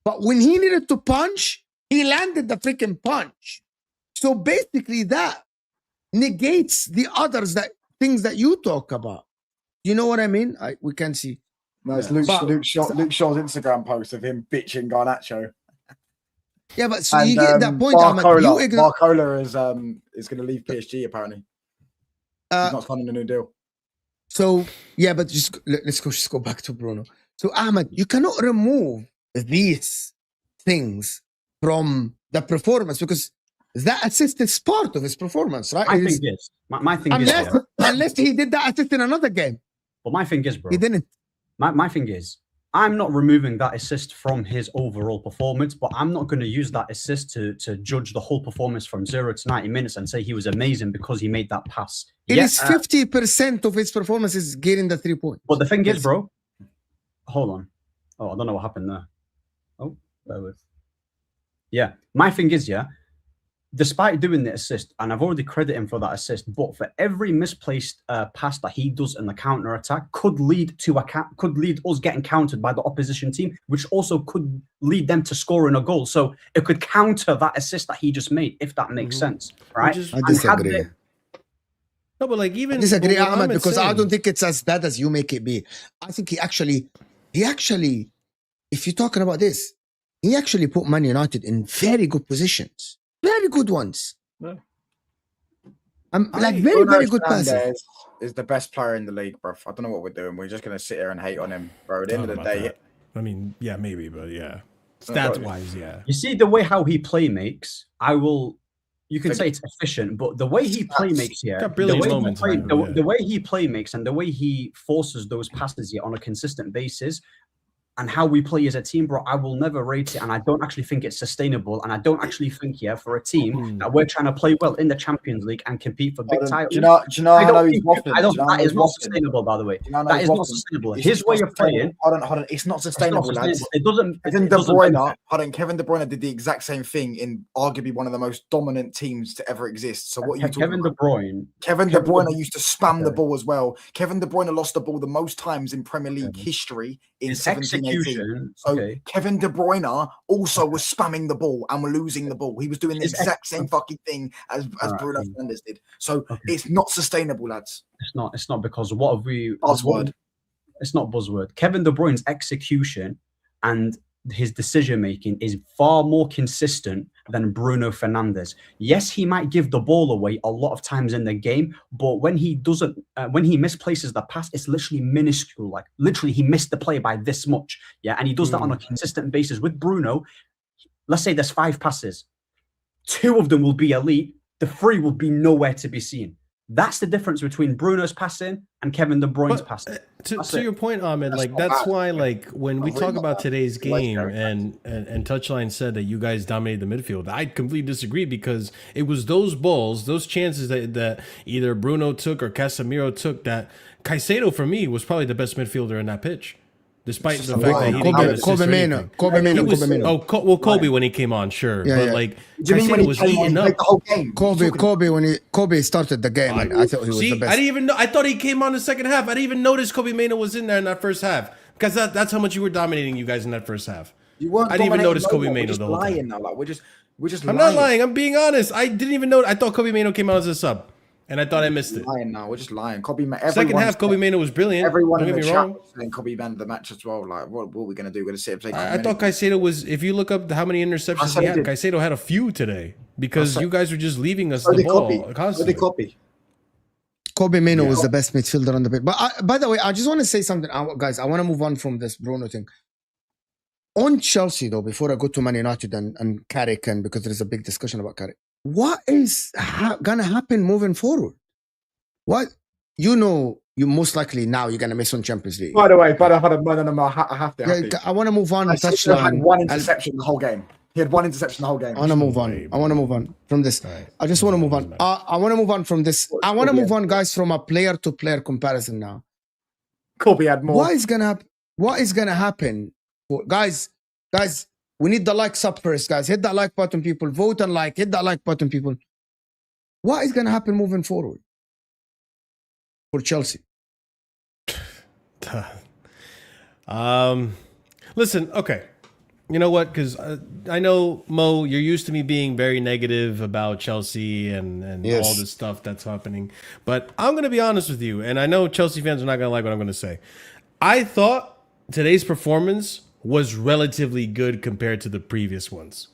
But when he needed to punch, he landed the freaking punch. So basically that negates the others, that things that you talk about. You know what I mean? We can see. No, it's Luke Shaw's Instagram post of him bitching Garnacho. Yeah, but so you get that point. Barcola is going to leave PSG apparently. He's not signing a new deal. So yeah, but let's go back to Bruno. So Ahmed, you cannot remove these things from the performance because that assist is part of his performance, right? My thing is, unless he did that assist in another game. But my thing is, bro, he didn't. My thing is, I'm not removing that assist from his overall performance, but I'm not going to use that assist to judge the whole performance from 0 to 90 minutes and say he was amazing because he made that pass. It is 50% of his performance is getting the 3 points. But the thing is, bro, hold on. Oh, I don't know what happened there. Oh, bear with. Yeah, my thing is, despite doing the assist, and I've already credited him for that assist, but for every misplaced pass that he does in the counter attack could lead us getting countered by the opposition team, which also could lead them to scoring a goal. So it could counter that assist that he just made, if that makes sense, right? I disagree. No, but like even I disagree, what Ahmed, because I saying- don't think it's as bad as you make it be. I think he actually, if you're talking about this, he actually put Man United in very good positions, very good ones. Yeah. Like Bruno very good passes. Fernandes is the best player in the league, bro. I don't know what we're doing. We're just gonna sit here and hate on him, bro. At the end of the Talk about day, that. I mean, yeah, maybe, but yeah, stats wise, yeah. You see the way how he makes, you can say it's efficient, but the way he play makes here, Got brilliant moments, man, yeah. the way he play makes and the way he forces those passes here on a consistent basis, and how we play as a team, bro, I will never rate it, and I don't actually think it's sustainable, and I don't actually think for a team that we're trying to play well in the Champions League and compete for big titles. Do you know how he's waffling? That is not sustainable, by the way. That is not sustainable. His way of playing. Hold on. It's not sustainable, lads. It doesn't. Kevin De Bruyne. Kevin De Bruyne did the exact same thing in arguably one of the most dominant teams to ever exist. So what are you talking about? Kevin De Bruyne used to spam the ball as well. Kevin De Bruyne lost the ball the most times in Premier League history in 17-18. So Kevin De Bruyne also was spamming the ball and were losing the ball. He was doing the exact same fucking thing as Bruno Fernandes did. So it's not sustainable, lads. It's not because what have we buzzword? It's not buzzword. Kevin De Bruyne's execution and his decision making is far more consistent than Bruno Fernandes. Yes, he might give the ball away a lot of times in the game, but when he doesn't, when he misplaces the pass, it's literally minuscule. Like literally, he missed the play by this much. Yeah, and he does that on a consistent basis. With Bruno, let's say there's 5 passes, 2 of them will be elite. The 3 will be nowhere to be seen. That's the difference between Bruno's passing and Kevin De Bruyne's passing. To your point, Ahmed, that's why when we talk about today's game and Touchline said that you guys dominated the midfield, I completely disagree because it was those balls, those chances that either Bruno took or Casemiro took that Caicedo for me was probably the best midfielder in that pitch. Despite the fact that he didn't get assists or anything. Kobe when he came on, sure. Yeah, but like Caicedo was eating up. The whole game. Kobe when Kobe started the game, and I thought he was the best. I didn't even know. I thought he came on the second half. I didn't even notice Kobe Mano was in there in that first half because that's how much you were dominating you guys in that first half. You weren't. I didn't even notice Kobe Mano the whole time. Now. Like, we're just. I'm not lying. I'm being honest. I didn't even know. I thought Kobe Mano came out as a sub. And I thought I missed it. Lying now, we're just lying. Second half, Kobe Mano was brilliant. Everyone Don't in get the me chat wrong. was saying Kobe man of the match as well. Like, what are we gonna do? We're gonna sit and play. I thought Caicedo was. If you look up how many interceptions he had, Caicedo had a few today because you guys were just leaving us the ball constantly. Kobe Mano was the best midfielder on the pitch. But by the way, I just want to say something, guys. I want to move on from this Bruno thing. On Chelsea, though, before I go to Man United and Carrick, and because there's a big discussion about Carrick, what is gonna happen moving forward? What? You most likely now you're gonna miss on Champions League. By the way, I have to. I want to move on. Touchline had 1 interception the whole game. He had 1 interception the whole game. I want to move on from this. I just want to move on. I want to move on from this. I want to move on, guys, from a player-to-player comparison now. Kobe had more. What is gonna happen? Guys, we need the likes up first, guys. Hit that like button, people. Vote and like. Hit that like button, people. What is gonna happen moving forward for Chelsea? Listen, okay. You know what? Because I know, Mo, you're used to me being very negative about Chelsea and all this stuff that's happening. But I'm going to be honest with you, and I know Chelsea fans are not going to like what I'm going to say. I thought today's performance was relatively good compared to the previous ones.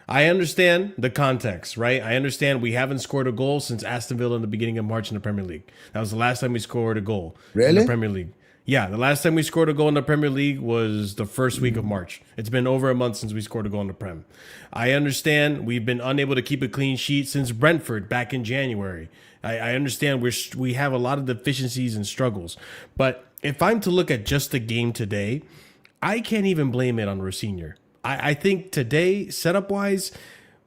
I understand the context, right? I understand we haven't scored a goal since Aston Villa in the beginning of March in the Premier League. That was the last time we scored a goal in the Premier League. Yeah, the last time we scored a goal in the Premier League was the first week of March. It's been over a month since we scored a goal in the Prem. I understand we've been unable to keep a clean sheet since Brentford back in January. I understand we have a lot of deficiencies and struggles. But if I'm to look at just the game today, I can't even blame it on Rosenior. I think today, setup-wise,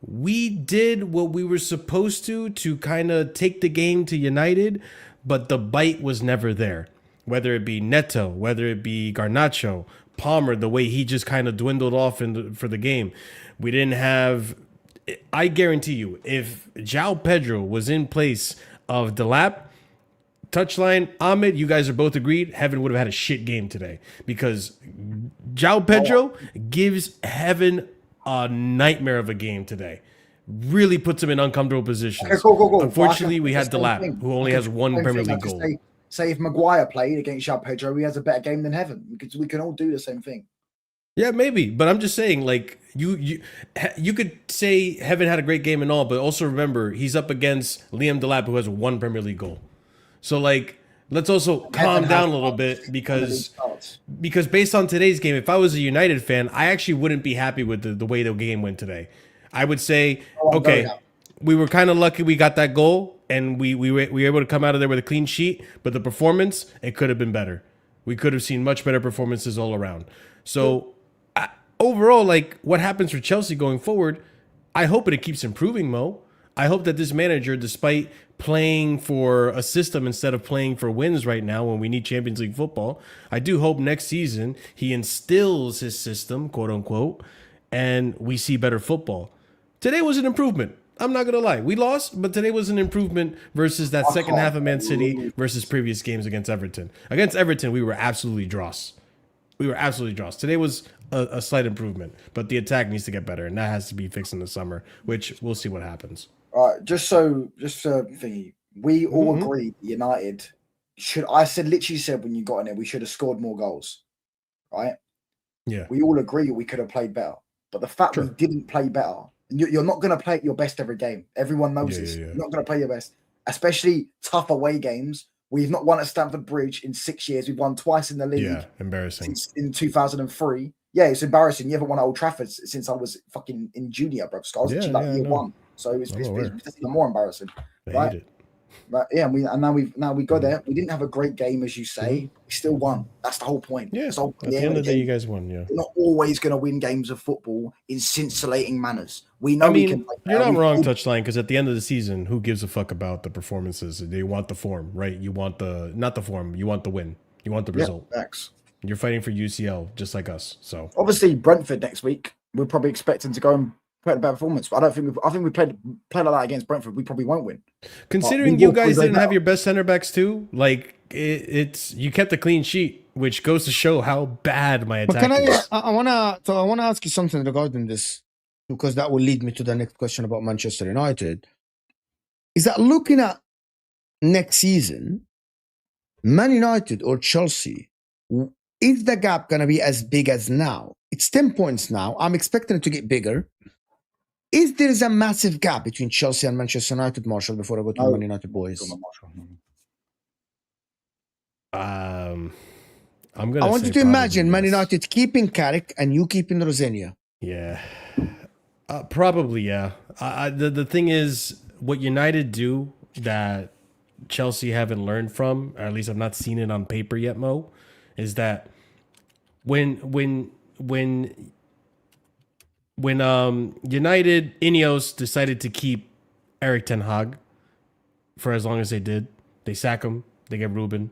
we did what we were supposed to kind of take the game to United, but the bite was never there. Whether it be Neto, whether it be Garnacho, Palmer, the way he just kind of dwindled off for the game. We didn't have I guarantee you, if João Pedro was in place of Delap, touchline, Ahmed, you guys are both agreed, Heaven would have had a shit game today because João Pedro gives Heaven a nightmare of a game today. Really puts him in uncomfortable positions. Okay, cool. Unfortunately, we had Delap, who only has one Premier League goal. Say if Maguire played against João Pedro, he has a better game than Heaven. We can all do the same thing. Yeah, maybe, but I'm just saying, like you could say Heaven had a great game and all, but also remember he's up against Liam Delap, who has one Premier League goal. So like, let's also calm down a little bit because based on today's game, if I was a United fan, I actually wouldn't be happy with the way the game went today. I would say, okay, we were kind of lucky we got that goal and we were able to come out of there with a clean sheet, but the performance, it could have been better. We could have seen much better performances all around. So overall, like what happens for Chelsea going forward, I hope it keeps improving, Mo. I hope that this manager, despite playing for a system instead of playing for wins right now when we need Champions League football, I do hope next season he instills his system, quote unquote, and we see better football. Today was an improvement. I'm not going to lie. We lost, but today was an improvement versus that second half of Man City versus previous games against Everton. Against Everton, we were absolutely dross. Today was a slight improvement, but the attack needs to get better, and that has to be fixed in the summer, which we'll see what happens. All right, just thingy. We all agree United should. I literally said when you got in there, we should have scored more goals, right? Yeah. We all agree we could have played better, but the fact we didn't play better, and you're not going to play at your best every game. Everyone knows this. You're not going to play your best, especially tough away games. We've not won at Stamford Bridge in 6 years. We've won twice in the league. Yeah, embarrassing. Since in 2003. Yeah, it's embarrassing. You haven't won at Old Trafford since I was fucking in junior, bro. I was literally like year one. So it's even more embarrassing. Right? But yeah, now we go there. We didn't have a great game, as you say. We still won. That's the whole point. Yeah. At the end of the day, you guys won. Yeah. We're not always going to win games of football in scintillating manners. We know we can. You're not wrong, Touchline, because at the end of the season, who gives a fuck about the performances? They want the form, right? You want not the form. You want the win. You want the result. Facts. You're fighting for UCL just like us. So obviously Brentford next week, we're probably expecting to go and play a better performance. But I think we played like that against Brentford. We probably won't win. Considering you guys didn't have your best center backs too, like it's you kept a clean sheet, which goes to show how bad my attack is. I wanna ask you something regarding this, because that will lead me to the next question about Manchester United. Is that looking at next season, Man United or Chelsea? Is the gap going to be as big as now? It's 10 points now. I'm expecting it to get bigger. Is there a massive gap between Chelsea and Manchester United, Marshall, before I go to the Man United boys? I want you to imagine Man United keeping Carrick and you keeping Rosenior. Yeah. Probably, yeah. The thing is, what United do that Chelsea haven't learned from, or at least I've not seen it on paper yet, Mo, is that when United Ineos decided to keep Erik ten Hag for as long as they did, they sack him, they get Ruben,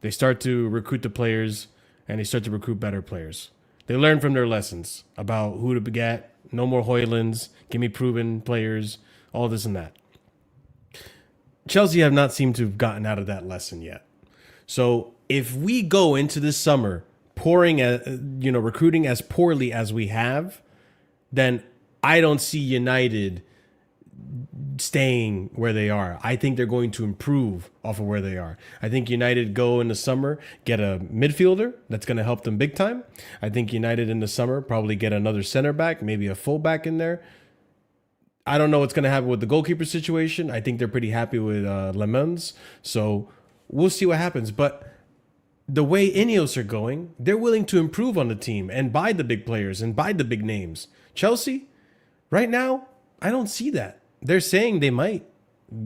they start to recruit the players, and they start to recruit better players. They learn from their lessons about who to get, no more Hoylands, give me proven players, all this and that. Chelsea have not seemed to have gotten out of that lesson yet. So if we go into this summer recruiting as poorly as we have, then I don't see United staying where they are. I think they're going to improve off of where they are. I think United go in the summer, get a midfielder that's going to help them big time. I think United in the summer probably get another center back, maybe a fullback in there. I don't know what's going to happen with the goalkeeper situation. I think they're pretty happy with Le Mans. So we'll see what happens. But the way Ineos are going, they're willing to improve on the team and buy the big players and buy the big names. Chelsea, right now, I don't see that. They're saying they might.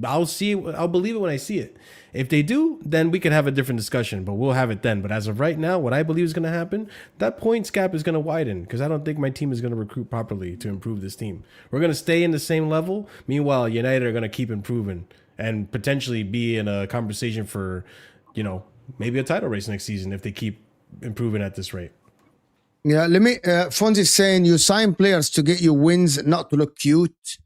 I'll believe it when I see it. If they do, then we can have a different discussion, but we'll have it then. But as of right now, what I believe is going to happen, that points gap is going to widen because I don't think my team is going to recruit properly to improve this team. We're going to stay in the same level. Meanwhile, United are going to keep improving and potentially be in a conversation for, maybe a title race next season if they keep improving at this rate. Yeah, Fonzie's saying you sign players to get you wins, not to look cute.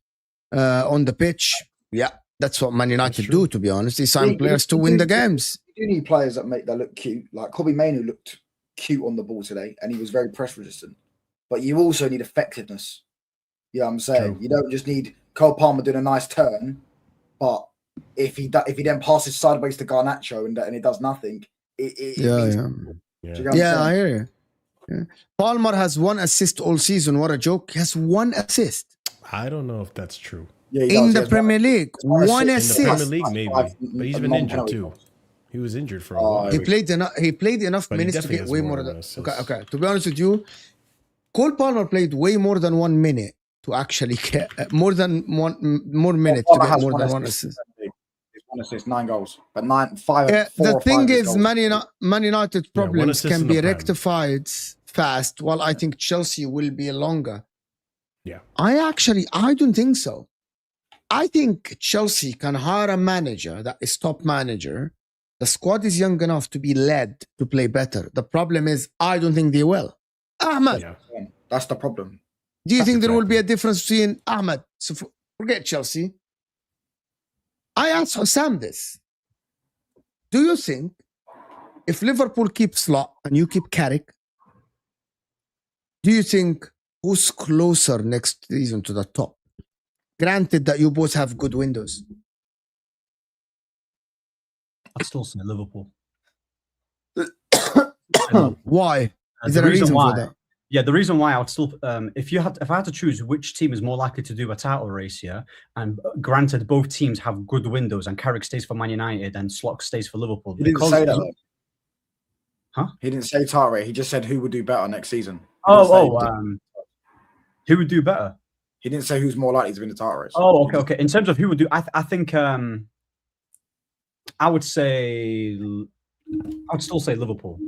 on the pitch. Yeah, that's what Man United do, to be honest. They sign players to win the games. You do need players that look cute. Like Kobbie Mainoo looked cute on the ball today, and he was very press resistant. But you also need effectiveness. You know what I'm saying? True. You don't just need Cole Palmer doing a nice turn, but if he then passes sideways to Garnacho and it does nothing, I hear you. Yeah. Palmer has 1 assist all season. What a joke! He has 1 assist. I don't know if that's true. Yeah, in the Premier League, 1 assist. In the Premier League, maybe, but he's been injured too. He was injured for a while. He played enough minutes to get way more than. Okay. To be honest with you, Cole Palmer played way more than 1 minute to actually get more minutes to get more than 1 assist. 1 assist, 9 goals, but 5. The thing is, Man United's problems can be rectified fast, while I think Chelsea will be longer. Yeah, I don't think so. I think Chelsea can hire a manager that is top manager. The squad is young enough to be led to play better. The problem is, I don't think they will. Ahmed, that's the problem. Do you think there will be a difference between Ahmed? So forget Chelsea. I asked Hussam this. Do you think if Liverpool keeps Slot and you keep Carrick, do you think who's closer next season to the top? Granted that you both have good windows. I'd still say Liverpool. Why? Is there a reason for that? Yeah, the reason why I would still, if I had to choose which team is more likely to do a title race here, and granted both teams have good windows, and Carrick stays for Man United and Slot stays for Liverpool. He didn't say that. Huh? He didn't say title race. He just said who would do better next season. Who would do better? He didn't say who's more likely to win the title race. Oh, okay. In terms of who would do, I think I would say I would still say Liverpool.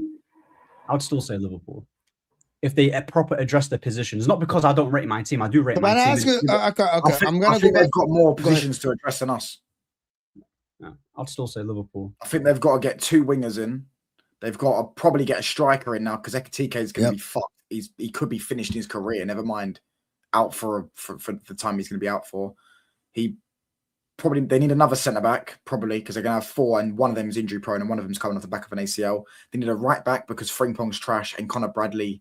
If they proper address their positions, not because I don't rate my team, I do rate my team. I think they've got more positions to address than us. Yeah, I'd still say Liverpool. I think they've got to get 2 wingers in. They've got to probably get a striker in now because Ekitike is going to be fucked. He could be finished in his career. Never mind out for the time he's going to be out for. They need another centre back probably because they're going to have 4 and one of them is injury prone and one of them's coming off the back of an ACL. They need a right back because Frimpong's trash and Conor Bradley's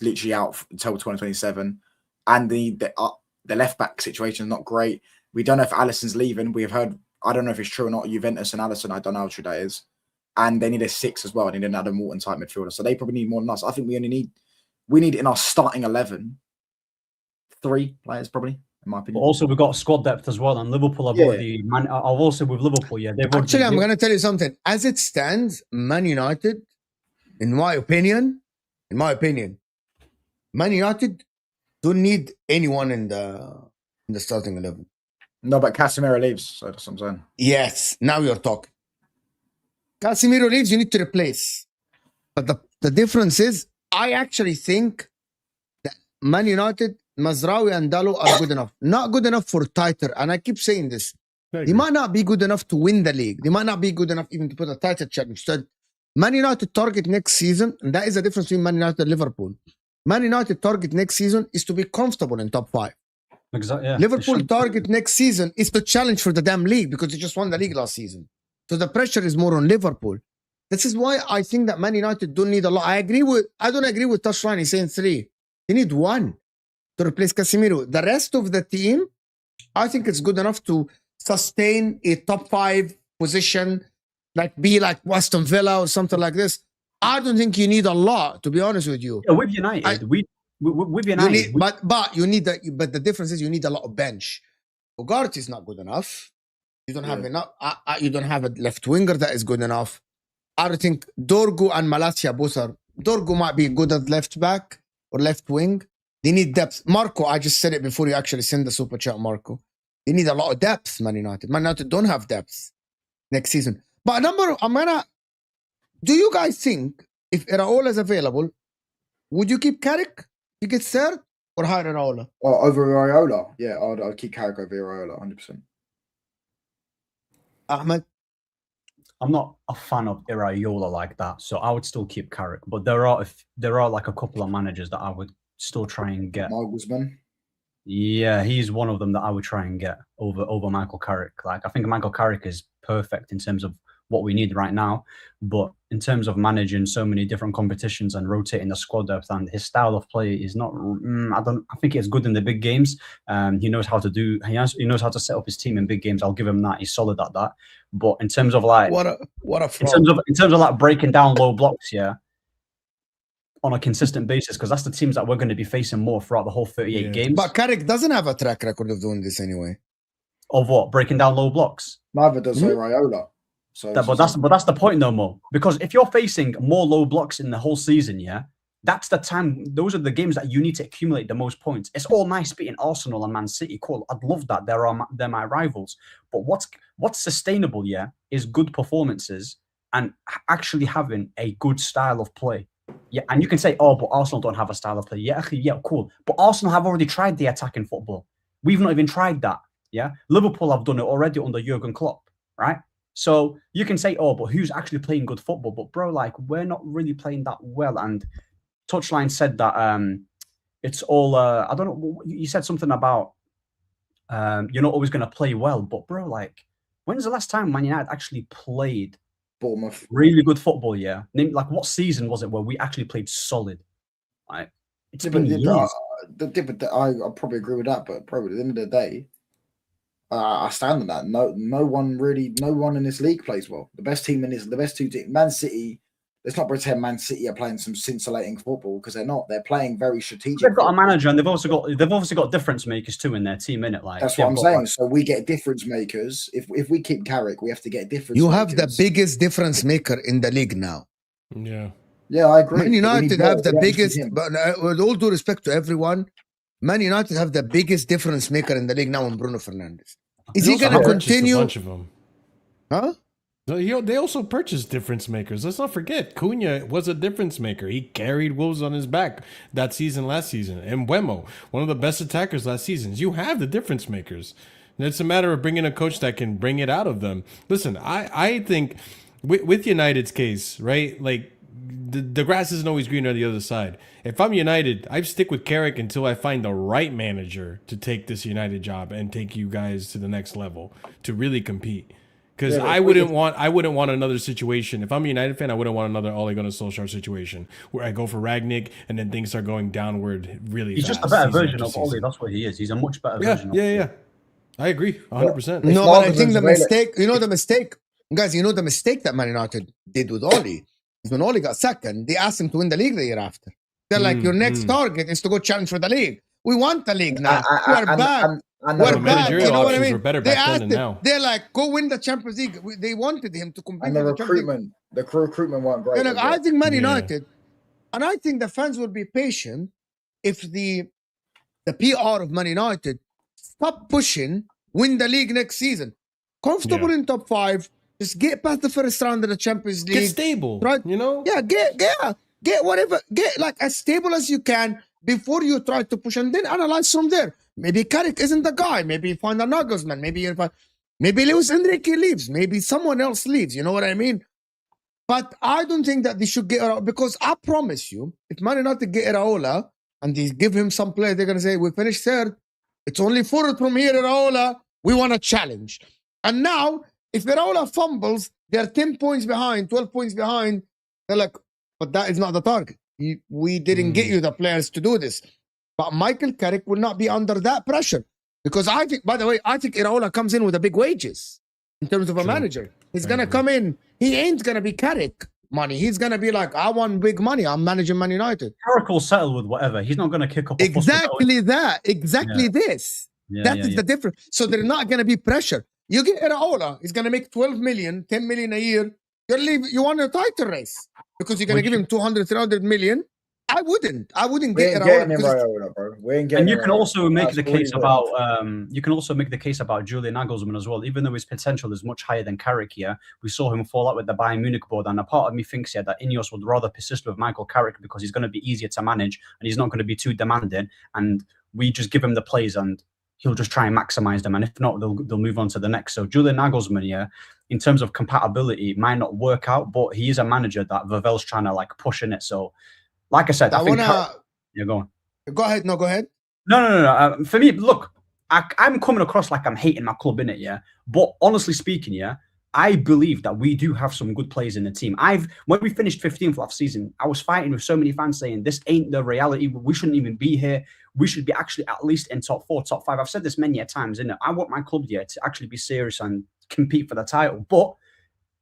literally out until 2027, and the left back situation is not great. We don't know if Alisson's leaving. We have heard, I don't know if it's true or not, Juventus and Alisson, I don't know how true that is. And they need a 6 as well. They need another Morton type midfielder, so they probably need more than us. I think we need in our starting 11 3 players probably, in my opinion. But also, we've got squad depth as well, and Liverpool have already. I've also with Liverpool, Actually, I'm going to tell you something. As it stands, Man United, in my opinion, Man United don't need anyone in the starting 11. No, but Casemiro leaves, so that's what I'm saying. Yes, now you're talking. Casemiro leaves, you need to replace. But the difference is, I actually think that Man United, Mazraoui and Dalot are good enough. Not good enough for title, and I keep saying this. They might not be good enough to win the league. They might not be good enough even to put a title challenge. So Man United target next season, and that is the difference between Man United and Liverpool. Man United target next season is to be comfortable in top 5. Exactly. Yeah, Liverpool target next season is to challenge for the damn league because they just won the league last season. So the pressure is more on Liverpool. This is why I think that Man United don't need a lot. I don't agree with Touchline. He's saying 3. They need 1 to replace Casemiro. The rest of the team, I think it's good enough to sustain a top 5 position, be like Aston Villa or something like this. I don't think you need a lot, to be honest with you. Yeah, with United, with United, but you need that. But the difference is you need a lot of bench. Ugarte is not good enough. You don't have enough. You don't have a left winger that is good enough. I don't think Dorgu and Malacia both are. Dorgu might be good at left back or left wing. They need depth. Marco, I just said it before you actually send the super chat, Marco. They need a lot of depth, Man United. Man United don't have depth next season. But do you guys think if Iraola is available, would you keep Carrick? You get 3rd or hire Iraola? Over Iraola? Yeah, I'd keep Carrick over Iraola, 100%. Ahmed? I'm not a fan of Iraola like that, so I would still keep Carrick. But there are like a couple of managers that I would still try and get. Nagelsmann? Yeah, he's one of them that I would try and get over Michael Carrick. Like, I think Michael Carrick is perfect in terms of what we need right now, but in terms of managing so many different competitions and rotating the squad depth, and his style of play is not. I think he's good in the big games. He knows how to do. He knows how to set up his team in big games. I'll give him that. He's solid at that. But in terms of like what a in terms of like breaking down low blocks, yeah, on a consistent basis, because that's the teams that we're going to be facing more throughout the whole 38 games. But Carrick doesn't have a track record of doing this anyway. Of what? Breaking down low blocks? Neither does Iraola. So but that's the point, though, Mo. Because if you're facing more low blocks in the whole season, yeah, that's the time. Those are the games that you need to accumulate the most points. It's all nice beating Arsenal and Man City. Cool, I'd love that. They're my rivals. But what's sustainable, yeah, is good performances and actually having a good style of play. Yeah, and you can say, oh, but Arsenal don't have a style of play. Yeah, cool. But Arsenal have already tried the attacking football. We've not even tried that. Yeah, Liverpool have done it already under Jurgen Klopp, right? So you can say, oh, but who's actually playing good football? But bro, like, we're not really playing that well. And Touchline said that it's all I don't know. You said something about you're not always going to play well. But bro, like, when's the last time Man United actually played Bournemouth really good football? Yeah, like, what season was it where we actually played solid? Like, it's been years. I probably agree with that, but probably at the end of the day, I stand on that. No one in this league plays well. The best two teams, Man City. Let's not pretend Man City are playing some scintillating football, because they're not. They're playing very strategic. They've got a manager, and they've obviously got difference makers too in their team, innit? Like, that's what I'm saying. So we get difference makers. If we keep Carrick, we have to get difference. You have the biggest difference maker in the league now. Yeah, I agree. Man United have the biggest, but with all due respect to everyone, Man United have the biggest difference maker in the league now in Bruno Fernandes. Is he going to continue? A bunch of them. Huh? They also purchased difference makers. Let's not forget, Cunha was a difference maker. He carried Wolves on his back that season, last season. And Mbeumo, one of the best attackers last season. You have the difference makers. And it's a matter of bringing a coach that can bring it out of them. Listen, I think with United's case, right, like, the grass isn't always greener on the other side. If I'm United, I stick with Carrick until I find the right manager to take this United job and take you guys to the next level to really compete. Because I wouldn't want another situation. If I'm a United fan, I wouldn't want another Ole Gunnar Solskjaer situation where I go for Ragnick and then things start going downward really fast. He's just a better version of Ole. That's what he is. He's a much better version. Yeah. I agree, 100%. No, but I think the mistake, guys, the mistake that Man United did with Ole is when Ole got second, they asked him to win the league the year after. They're like, your next target is to go challenge for the league. We want the league now. We're back. We're back. You know what I mean? They asked him. They're like, go win the Champions League. They wanted him to compete. And the recruitment weren't great. Like, I think Man United, and I think the fans will be patient if the PR of Man United stop pushing, win the league next season. Comfortable in top 5. Just get past the first round of the Champions League. Get stable, you know? Yeah, get whatever. Get like as stable as you can before you try to push, and then analyze from there. Maybe Carrick isn't the guy. Maybe you find a Nagelsmann. Maybe Luis Enrique leaves. Maybe someone else leaves. You know what I mean? But I don't think that they should get Iraola, because I promise you, if Man United get Iraola and they give him some play, they're going to say, we finished third. It's only forward from here, Iraola. We want a challenge. And now, if Iraola fumbles, they're 10 points behind, 12 points behind. They're like, but that is not the target. We didn't get you the players to do this. But Michael Carrick will not be under that pressure. Because I think, by the way, Iraola comes in with a big wages in terms of a manager. He's going to come in. He ain't going to be Carrick money. He's going to be like, I want big money. I'm managing Man United. Carrick will settle with whatever. He's not going to kick up. Exactly that. Exactly this. That is the difference. So there's not going to be pressure. You get Iraola, he's going to make 12 million, 10 million a year. You want a title race because you're going to give him 200, 300 million. I wouldn't get Iraola, bro. And you can also make the case about Julian Nagelsmann as well. Even though his potential is much higher than Carrick here, we saw him fall out with the Bayern Munich board, and a part of me thinks that Ineos would rather persist with Michael Carrick because he's going to be easier to manage and he's not going to be too demanding. And we just give him the plays and he'll just try and maximize them, and if not, they'll move on to the next. So Julian Nagelsmann, in terms of compatibility, might not work out, but he is a manager that Vavel's trying to like push in it. So, like I said, I think go on. Go ahead. No, go ahead. No. For me, look, I'm coming across like I'm hating my club, innit, yeah? But honestly speaking, yeah, I believe that we do have some good players in the team. When we finished 15th last season, I was fighting with so many fans saying this ain't the reality. We shouldn't even be here. We should be actually at least in top 4, top 5. I've said this many times, innit? I want my club here to actually be serious and compete for the title. But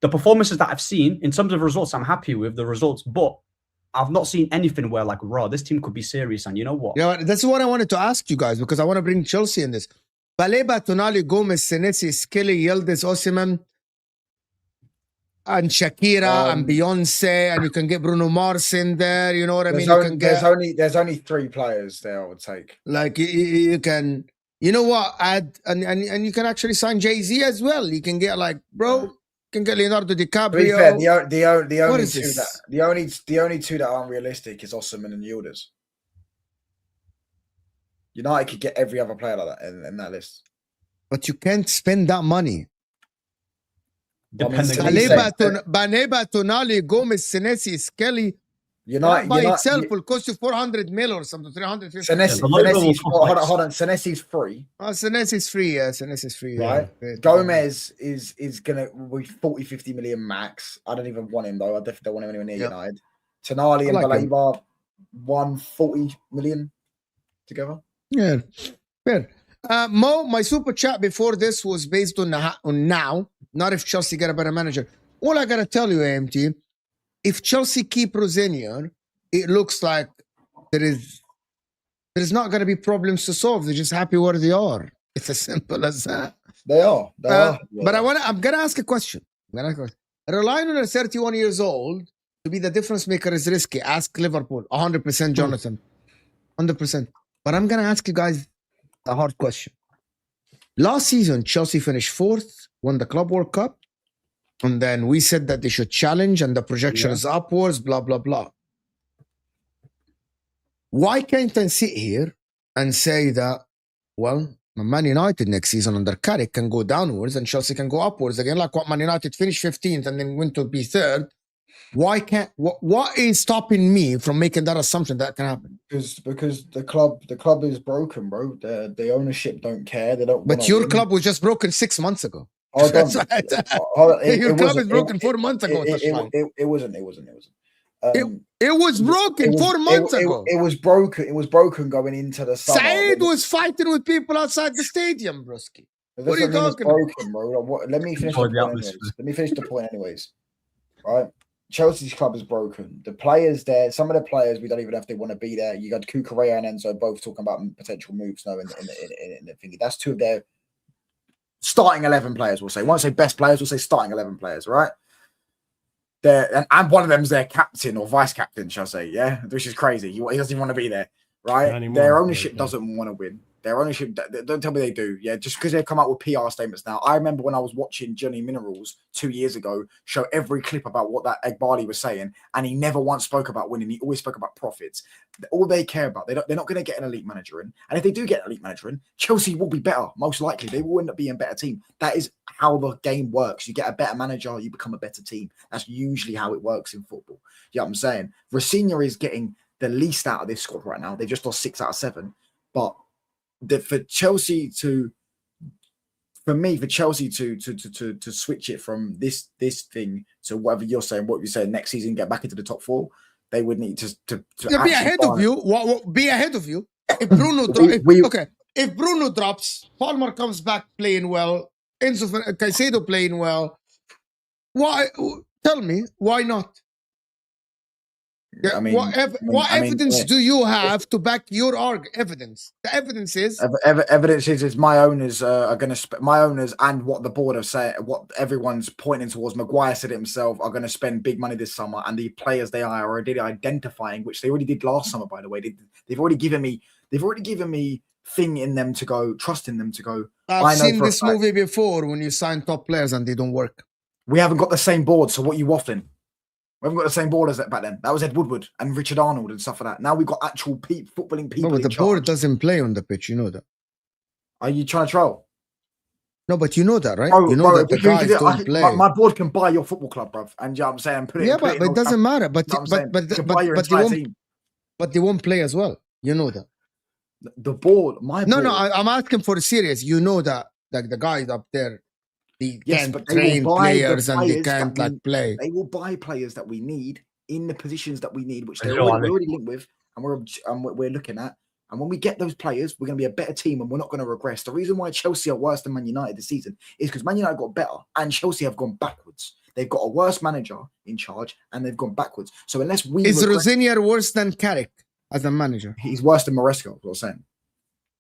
the performances that I've seen, in terms of results, I'm happy with the results. But I've not seen anything where like, raw, this team could be serious. And you know what? Yeah, that's what I wanted to ask you guys, because I want to bring Chelsea in this. Baleba, Tonali, Gomez, Senesi, Skilly, Yildiz, Osimhen, and Shakira, and Beyonce, and you can get Bruno Mars in there. You know what I mean? There's only 3 players there I would take. Like you can, you know what? Add and you can actually sign Jay-Z as well. You can get like, bro, you can get Leonardo DiCaprio. To be fair, the only two that aren't realistic is Osimhen and Yildiz. United could get every other player like that in that list, but you can't spend that money. Baleba, Tonali, Gomez, Senesi, Skelly. United by itself will cost you 400 mil or something, 350. Hold on. Senesi's free. Oh, Senesi's free. Yeah, Senesi's free. Right. Yeah. Gomez is gonna be 40-50 million max. I don't even want him though. I definitely don't want him anywhere near United. Tonali and Baleba, 140 million together. Yeah, fair. Mo, my super chat before this was based on now, not if Chelsea get a better manager. All I gotta tell you, AMT, if Chelsea keep Rosenior, it looks like there is not gonna be problems to solve. They're just happy where they are. It's as simple as that. They are. But I'm gonna ask a question. Relying on a 31 years old to be the difference maker is risky. Ask Liverpool. 100%, Jonathan. 100%. But I'm gonna ask you guys a hard question. Last season, Chelsea finished 4th, won the Club World Cup, and then we said that they should challenge and the projection is upwards, blah, blah, blah. Why can't I sit here and say that, well, Man United next season under Carrick can go downwards and Chelsea can go upwards again, like what Man United finished 15th and then went to be 3rd. Why can't, what is stopping me from making that assumption that can happen? Because the club is broken, bro. The ownership don't care. They don't. But your club was just broken 6 months ago. Your club is broken 4 months ago. It wasn't. It was broken 4 months ago. It was broken. It was broken going into the summer. Said was fighting with people outside the stadium, broski. What are you talking about? Bro. Let me finish the point anyways. Right. Chelsea's club is broken. The players there, some of the players, we don't even know if they want to be there. You got Cucurella and Enzo both talking about potential moves now in the thing. That's 2 of their starting 11 players, we'll say. We won't say best players, we'll say starting 11 players, right? And one of them is their captain or vice captain, shall I say, yeah? Which is crazy. He doesn't even want to be there, right? Their ownership doesn't want to win. Their ownership, don't tell me they do. Yeah, just because they've come out with PR statements now. I remember when I was watching Johnny Minerals 2 years ago show every clip about what that Egbali was saying, and he never once spoke about winning. He always spoke about profits. All they care about, they're not going to get an elite manager in. And if they do get an elite manager in, Chelsea will be better. Most likely, they will end up being a better team. That is how the game works. You get a better manager, you become a better team. That's usually how it works in football. You know what I'm saying? Rosenior is getting the least out of this squad right now. They've just lost 6 out of 7, but for Chelsea to switch it from this thing to whatever you're saying, what you're saying next season, get back into the top 4, they would need to be ahead of you. Be ahead of you. If Bruno if Bruno drops, Palmer comes back playing well, Enzo Caicedo playing well. Why? Tell me why not? Yeah, I mean, what evidence do you have to back your evidence? The evidence is my owners are going to my owners and what the board have said, what everyone's pointing towards. Maguire said it himself, are going to spend big money this summer, and the players they are already identifying, which they already did last summer, by the way. They've already given me thing in them to go, trust in them to go. I've seen this movie before when you sign top players and they don't work. We haven't got the same board, so what are you waffling? We haven't got the same board as that back then. That was Ed Woodward and Richard Arnold and stuff like that. Now we've got actual footballing people. No, but the board doesn't play on the pitch. You know that. Are you trying to troll? No, but you know that, right? You know that the guys don't play. My board can buy your football club, bruv. And you know what I'm saying? But it doesn't matter. But they won't play as well. You know that. The board, No, I'm asking for serious. You know that like the guys up there, they can't but they train will buy the players and they players can't like play. They will buy players that we need in the positions that we need, which And they're already linked with, and we're looking at. And when we get those players, we're going to be a better team, and we're not going to regress. The reason why Chelsea are worse than Man United this season is because Man United got better, and Chelsea have gone backwards. They've got a worse manager in charge, and they've gone backwards. So unless we is Rosenior worse than Carrick as a manager? He's worse than Maresca, is what I was saying.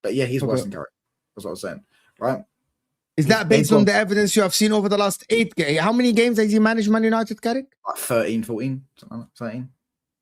But yeah, he's worse than Carrick. That's what I was saying, right? Is that based on the evidence you have seen over the last 8 games? How many games has he managed Man United, Carrick? Like 13, 14, something like that, 13.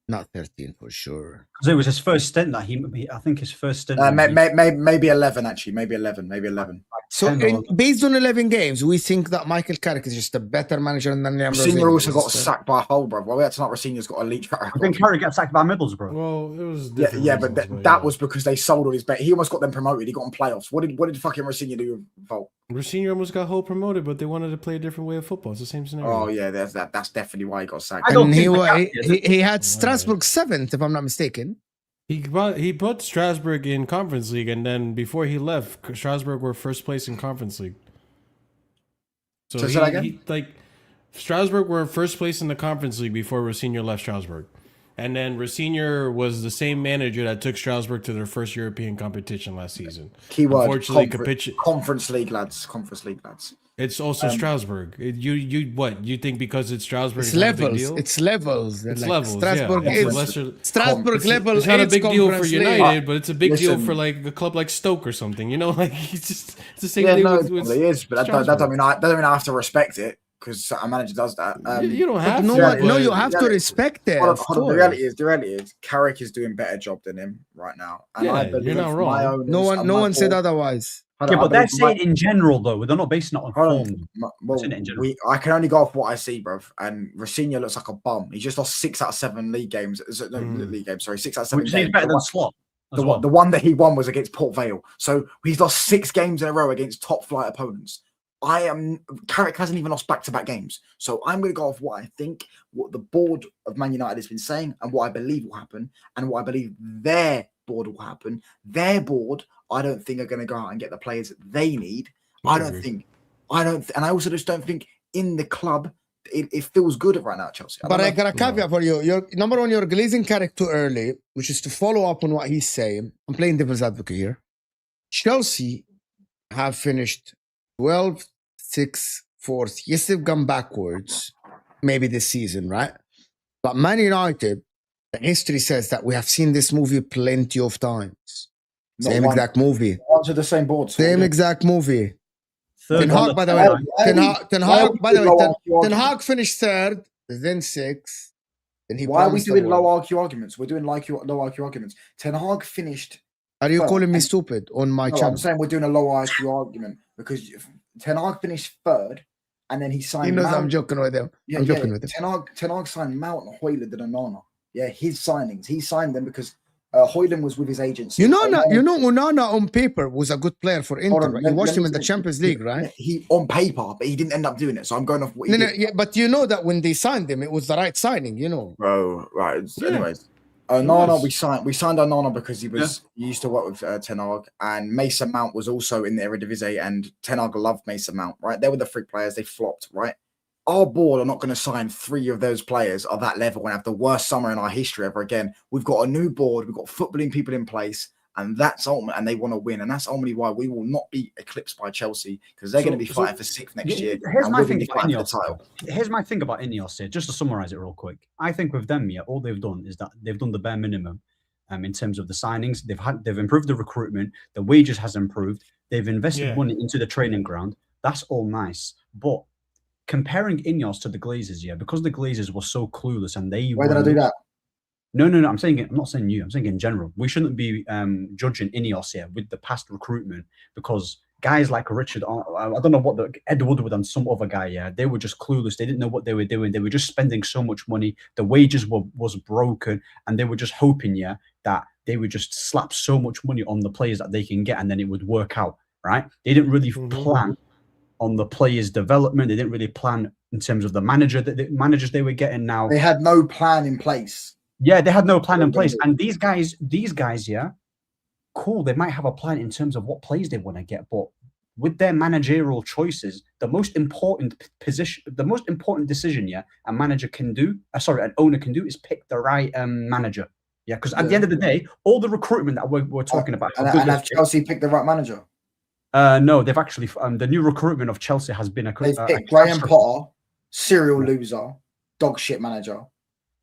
Not 13 for sure. Because it was his first stint that I think his first stint. Maybe 11 actually. Maybe 11. So based on 11 games, we think that Michael Carrick is just a better manager than Rosenior also got sacked by Hull, bro. Well, we had to not Rosenior's got a leech track record. I think Carrick got sacked by Middlesbrough. Well, it was but that was because they sold all his bet. He almost got them promoted. He got on playoffs. What did fucking Rosenior do with Hull? Rosenior almost got Hull promoted, but they wanted to play a different way of football. It's the same scenario. Oh yeah, that's definitely why he got sacked. And he had Strasbourg 7th, if I'm not mistaken. He put Strasbourg in Conference League, and then before he left, Strasbourg were first place in Conference League. So Strasbourg were first place in the Conference League before Rosenior left Strasbourg. And then Rosenior was the same manager that took Strasbourg to their first European competition last season. Keyword, Conference League lads. It's also Strasbourg. You think because it's Strasbourg, it's levels. It's levels. It's like levels. Strasbourg is Strasbourg level. It's not a big deal for United, but it's a big deal for like a club like Stoke or something. You know, like it's the same thing. It is, but that don't mean I have to respect it because a manager does that. You don't have to. No, you have to respect it. The reality is, Carrick is doing a better job than him right now. And I believe you're not wrong. No one said otherwise. But they're saying in general, though. They're not basing it on form. I can only go off what I see, bruv. And Rosenior looks like a bum. He's just lost 6 out of 7 league games. 6 out of 7 Which games. Is better than Slot. The one that he won was against Port Vale. So he's lost 6 games in a row against top flight opponents. Carrick hasn't even lost back-to-back games. So I'm going to go off what I think, what the board of Man United has been saying, and what I believe will happen, and what I believe their board will happen. Their board, I don't think, are going to go out and get the players that they need. And I also just don't think in the club it feels good right now at Chelsea. But I got a caveat for you. You're number one, you're glazing Carrick too early, which is to follow up on what he's saying. I'm playing devil's advocate here. Chelsea have finished 12th, 6th, 4th. Yes, they've gone backwards, maybe this season, right? But Man United, the history says that we have seen this movie plenty of times. Exact movie. Onto the same board. Same exact movie. Ten Hag, by the way. Ten Hag finished 3rd, then 6th. Then why are we doing low IQ arguments? We're doing low IQ arguments. Ten Hag finished. Are you calling me stupid on my channel? I'm saying we're doing a low IQ argument because Ten Hag finished 3rd, and then he signed. He knows Mount. I'm joking with him. I'm joking with him. Ten Hag signed Mount, Højlund, and Onana. Yeah, his signings. He signed them because Højlund was with his agency. Onana on paper was a good player for Inter. Right? You watched him in the Champions League, right? He on paper, but he didn't end up doing it. So I'm going off what he did. But you know that when they signed him, it was the right signing. You know. Bro, right. Yeah. Anyways. Onana, we signed Onana because he used to work with Ten Hag, and Mason Mount was also in the Eredivisie, and Ten Hag loved Mason Mount, right? They were the 3 players, they flopped, right? Our board are not going to sign 3 of those players of that level and have the worst summer in our history ever again. We've got a new board, we've got footballing people in place, and that's ultimate, and they want to win, and that's ultimately why we will not be eclipsed by Chelsea because they're going to be fighting for 6th next year. Here's my thing about Ineos. Here's my thing about Ineos here, just to summarize it real quick. I think with them, all they've done is that they've done the bare minimum in terms of the signings. They've improved the recruitment, the wages has improved, they've invested money into the training ground. That's all nice, but comparing Ineos to the Glazers, because the Glazers were so clueless and they why did I do that? No. I'm not saying you. I'm saying in general. We shouldn't be judging Ineos here with the past recruitment because guys like Richard, I don't know what Ed Woodward and some other guy, they were just clueless. They didn't know what they were doing. They were just spending so much money. The wages was broken, and they were just hoping, that they would just slap so much money on the players that they can get, and then it would work out, right? They didn't really plan on the players' development. They didn't really plan in terms of the managers they were getting now. They had no plan in place. Yeah, they had no plan in place. And these guys, cool, they might have a plan in terms of what players they want to get, but with their managerial choices, the most important decision, a manager can do, an owner can do, is pick the right manager. Yeah, because at the end of the day, all the recruitment that we're talking about. And have Chelsea picked the right manager? No, they've actually, the new recruitment of Chelsea has been they've picked Graham Potter, serial loser, dog shit manager.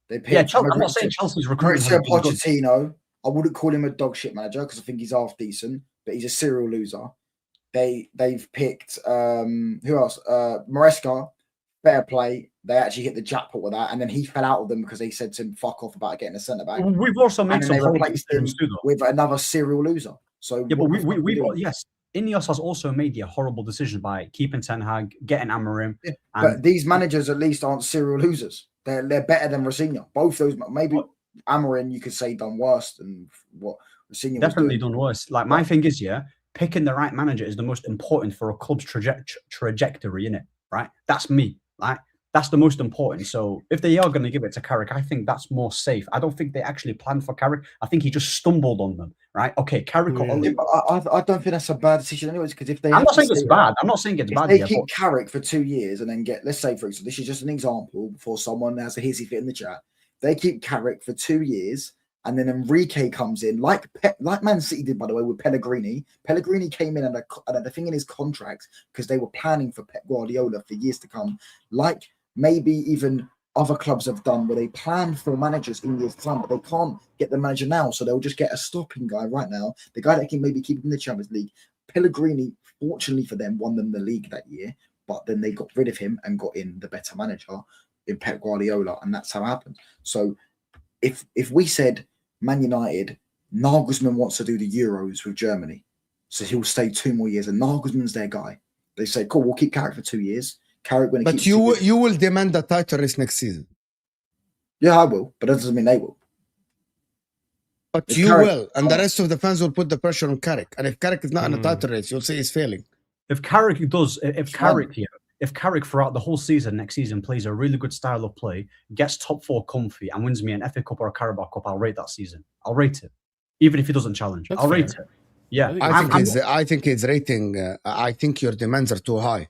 They picked I'm not saying Chelsea's recruitment. Mauricio Pochettino, I wouldn't call him a dog shit manager because I think he's half decent, but he's a serial loser. They've picked who else? Maresca, fair play. They actually hit the jackpot with that, and then he fell out of them because they said to him "fuck off" about getting a centre back. We've also made some replaced him with another serial loser. So yeah, but yes, Ineos has also made a horrible decision by keeping Ten Hag, getting Amorim. Yeah, but these managers at least aren't serial losers. They're better than Rosenior. Both those, maybe Amorim you could say done worse than what Rosenior definitely done worse. Like my thing is, picking the right manager is the most important for a club's trajectory, innit? Right? That's me. Right? That's the most important. So if they are going to give it to Carrick, I think that's more safe. I don't think they actually planned for Carrick. I think he just stumbled on them. Right? Okay, Carrick. I don't think that's a bad decision, anyways. Because if they, I'm not saying it's bad. I'm not saying it's bad. They keep Carrick for 2 years and then get, let's say, for example, this is just an example before someone has a hissy fit in the chat. They keep Carrick for 2 years. And then Enrique comes in, like Man City did, by the way, with Pellegrini. Pellegrini came in and the thing in his contract, because they were planning for Pep Guardiola for years to come, like maybe even other clubs have done, where they plan for managers in years' time, but they can't get the manager now, so they'll just get a stopping guy right now, the guy that can maybe keep them in the Champions League. Pellegrini, fortunately for them, won them the league that year, but then they got rid of him and got in the better manager in Pep Guardiola, and that's how it happened. So if we said, Man United, Nagelsmann wants to do the Euros with Germany, so he'll stay 2 more years, and Nagelsmann's their guy. They say, cool, we'll keep Carrick for 2 years. Carrick going to keep. But you will demand the title race next season. Yeah, I will, but that doesn't mean they will. But if you Carrick will, and the rest of the fans will put the pressure on Carrick. And if Carrick is not in a title race, you'll say he's failing. If Carrick throughout the whole season next season plays a really good style of play, gets top 4 comfy, and wins me an FA Cup or a Carabao Cup, I'll rate that season. I'll rate it, even if he doesn't challenge. I'll rate it. Yeah, I think his rating. I think your demands are too high.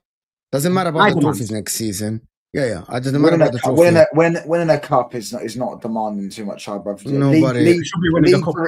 Doesn't matter about the trophies next season. Yeah. It doesn't matter about the trophies. Winning a cup is not demanding too much, brother. Nobody.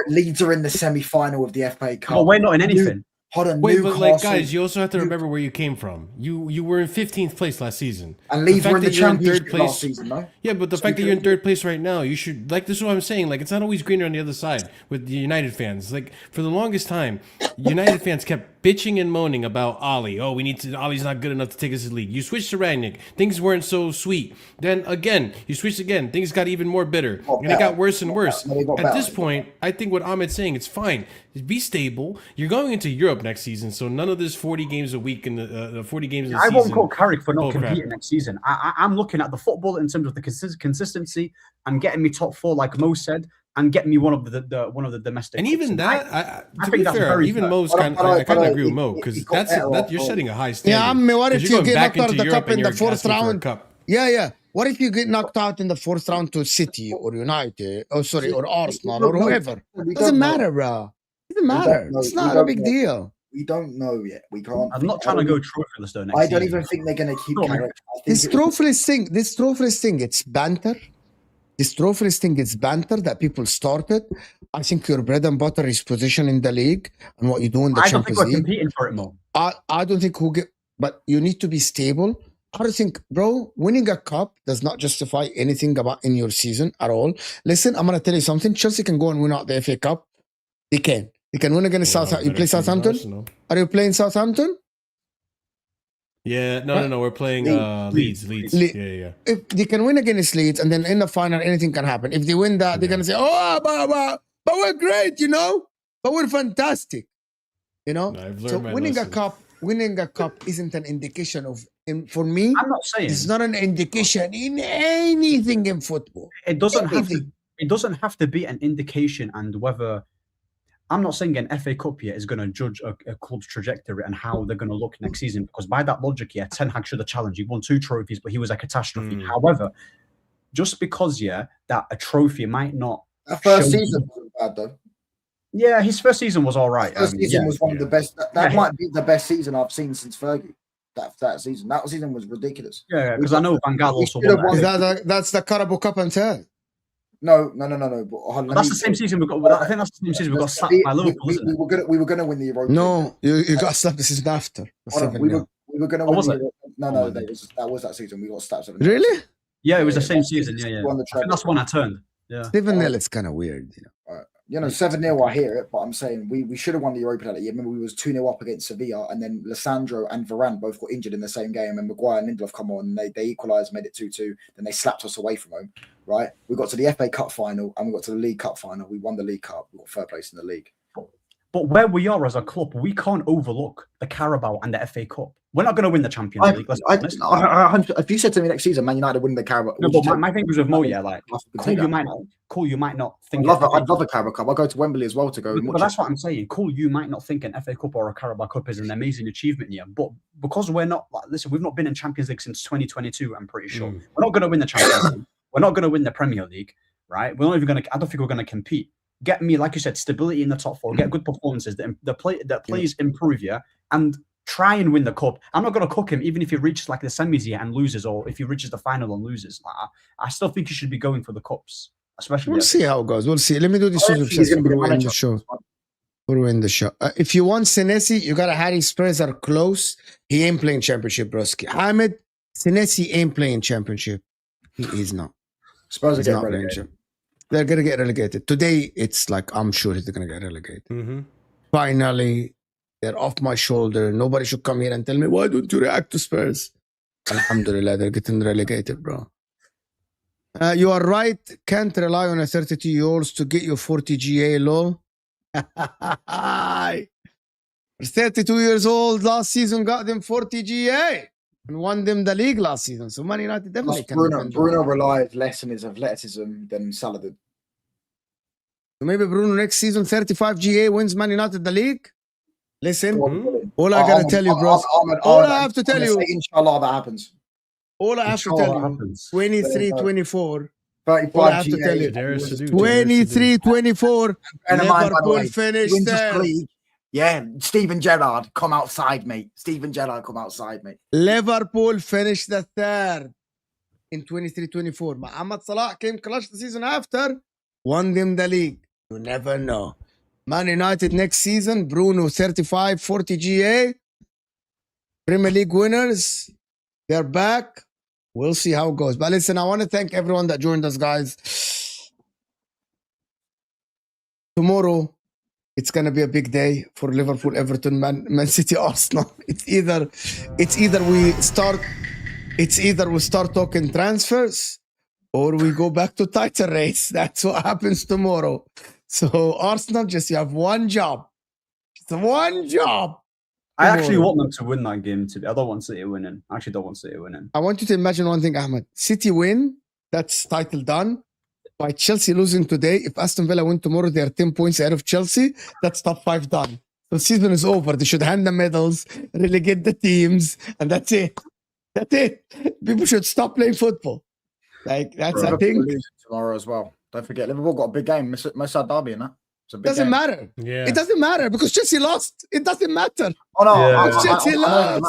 Leeds are in the semi-final of the FA Cup. Well, we're not in anything. Wait, but like, guys, you also have to remember where you came from. You were in 15th place last season. And Leeds were in the Championship last season, no? Yeah, but the fact that you're in 3rd place right now, you should, like, this is what I'm saying. Like, it's not always greener on the other side with the United fans. Like, for the longest time, United fans kept bitching and moaning about Ali. Oh, Ali's not good enough to take us to the league. You switched to Raec. Things weren't so sweet. Then again, you switched again. Things got even more bitter. And it got worse and worse. At this point, I think what Ahmed's saying, it's fine. Be stable. You're going into Europe next season, so none of this 40 games a week and the 40 games a season. I won't call Carrick for not competing next season. I'm looking at the football in terms of the consistency and getting me top 4, like Mo said, and getting me one of the domestic. And even that, to be fair, even Mo's I kind of agree with Mo, because you're setting a high standard. Yeah, I mean, what if you get knocked out of the cup in the 4th round? Yeah. What if you get knocked out in the 4th round to City or United? Or Arsenal or whoever? Doesn't matter, bro. It doesn't matter. It's not a big deal. We don't know yet. We can't. I'm not trying to go trophyless though. I don't even think they're going to keep Carrick. This trophyless thing, it's banter. This trophyless thing, it's banter that people started. I think your bread and butter is position in the league and what you do in the Champions League. I don't think we're competing for it, Mo. I don't think but you need to be stable. I don't think, bro, winning a cup does not justify anything about in your season at all. Listen, I'm going to tell you something. Chelsea can go and win out the FA Cup. They can. They can win against Southampton. You play Southampton? Arsenal. Are you playing Southampton? Yeah, no. We're playing Leeds. Yeah. If they can win against Leeds, and then in the final, anything can happen. If they win that, they're gonna say, "Oh, but we're great, But we're fantastic, No, I've learned so my winning lesson. winning a cup isn't an indication of. For me, I'm not saying it's not an indication in anything in football. It doesn't have to. It doesn't have to be an indication, and whether. I'm not saying an FA Cup here is going to judge a club's trajectory and how they're going to look next season, because by that logic, Ten Hag should have challenged. He won 2 trophies, but he was a catastrophe. However, just because, that a trophy might not... That first season wasn't bad, though. Yeah, his first season was all right. First season was one of the best. That Yeah. might be the best season I've seen since Fergie. That season. That season was ridiculous. Yeah, because I know Van Gaal also should have won won that. That's the Carabao Cup and third. No. But, That's the same season we got. I think that's the same season we got slapped by Liverpool, isn't it? we were gonna win the Europa. No, you got slapped the season after. We were gonna win. was the it? No, that was that season. We got slapped. Really? Yeah, it was the same season. Yeah. Won the I think that's when I turned. Yeah. 7-0 is kind of weird, you know. 7-0, I hear it, but I'm saying we should have won the Europa that year. Remember, we was 2-0 up against Sevilla, and then Lissandro and Varane both got injured in the same game, and Maguire and Lindelof come on, and they equalised, made it 2-2, then they slapped us away from home, right? We got to the FA Cup final, and we got to the League Cup final. We won the League Cup. We got third place in the league. But where we are as a club, we can't overlook the Carabao and the FA Cup. We're not going to win the Champions League. Let's be honest. If you said to me next season, Man United win the Carabao, No, but my thing was with Mo, yeah, like you might not think. I'd love a Carabao Cup. I'll go to Wembley as well to go. But that's what I'm saying. You might not think an FA Cup or a Carabao Cup is an amazing achievement here, but because we're not, listen, we've not been in Champions League since 2022. I'm pretty sure we're not going to win the Champions League. We're not going to win the Premier League, right? We're not even going to. I don't think we're going to compete. Get me, like you said, stability in the top four. Get good performances. The players improve you and try and win the cup. I'm not going to cook him, even if he reaches like the semis here and loses, or if he reaches the final and loses. I still think he should be going for the cups, especially. We'll see how it goes. We'll see. Let me do this before we end the show. Before we end the show, if you want Senesi, you got to Harry Spurs are close. He ain't playing championship, broski. Ahmed Senesi ain't playing championship. He is not. Spurs are getting relegated. They're gonna get relegated today. It's like I'm sure they're gonna get relegated. Mm-hmm. Finally, they're off my shoulder. Nobody should come here and tell me, why don't you react to Spurs? Alhamdulillah, they're getting relegated, bro. You are right. Can't rely on a 32-year-old to get you 40 GA, lol. 32 years old last season got them 40 GA and won them the league last season. So Man United definitely can. Bruno relies less on his athleticism than Salah did. So maybe Bruno next season 35 GA wins Man United the league. Listen, all I gotta tell you, bro. All I have to tell you, inshallah, that happens. All I have to tell you, 23-24. 35 all I have to tell you, 23-24. Liverpool finished there. Yeah, Steven Gerrard, come outside, mate. Steven Gerrard, come outside, mate. Liverpool finished the third in 23-24. Mohamed Salah came clutch the season after, won them the league. You never know. Man United next season, Bruno 35, 40 GA. Premier League winners, they're back. We'll see how it goes. But listen, I want to thank everyone that joined us, guys. Tomorrow, it's gonna be a big day for Liverpool, Everton, Man City, Arsenal. It's either we start talking transfers or we go back to title race. That's what happens tomorrow. So Arsenal, you have one job. Just one job. I actually want them to win that game today. I don't want City winning. I actually don't want City winning. I want you to imagine one thing, Ahmed. City win, that's title done. By Chelsea losing today, if Aston Villa win tomorrow, they are 10 points ahead of Chelsea. That's top 5 done. The season is over. They should hand the medals, relegate the teams, and that's it. That's it. People should stop playing football. Like, that's a thing. Tomorrow as well. Don't forget, Liverpool got a big game. Merseyside derby in that. It doesn't matter. Yeah. It doesn't matter because Chelsea lost. It doesn't matter. Oh, no. Yeah. Chelsea lost.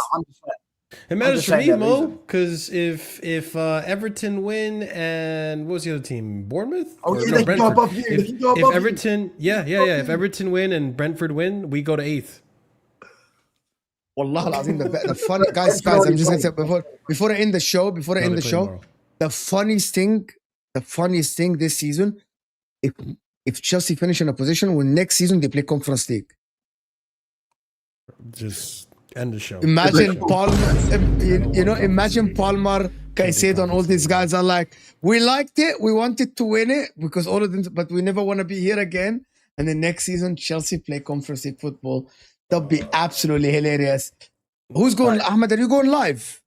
It matters for me, Mo, because if Everton win and what was the other team? Bournemouth? Oh, yeah, they can go above you. If Everton, if Everton win and Brentford win, we go to 8th. Wallah al-Azim, the funny guys, I'm just gonna say before I end the show, the funniest thing this season, if Chelsea finish in a position when next season they play Conference League. Just end the show. Imagine Palmer, imagine Palmer, Caicedo, and all these guys are like, we liked it, we wanted to win it because all of them, but we never want to be here again. And then next season, Chelsea play Conference League football. That'll be absolutely hilarious. Who's going, Ahmed? Are you going live?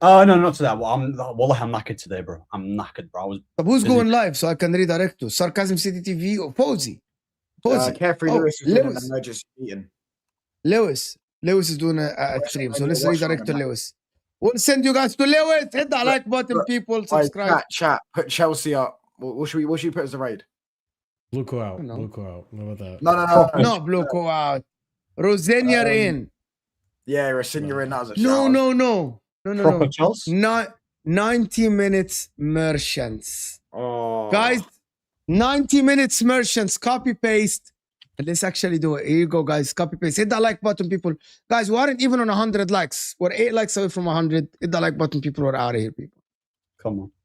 No, not to that. I'm knackered today, bro. I'm knackered, bro. Who's going live so I can redirect to Sarcasm City TV or Posey? Carefree Lewis is doing an emergency meeting. Lewis is doing a stream, so let's redirect to Lewis. We'll send you guys to Lewis. Hit the like button, people. Subscribe. Chat. Put Chelsea up. What should we put as a raid? Blue out. No. Blue out. What about that? No. Not Blue out. Rosenior in. Yeah, Rosenior in. That was a No, shout. Proper Chelsea. Not 90 minutes merchants. Oh. Guys, 90 minutes merchants. Copy paste. And let's actually do it. Here you go, guys. Copy paste. Hit that like button, people. Guys, we aren't even on 100 likes. We're 8 likes away from 100. Hit the like button, people. We're out of here, people. Come on.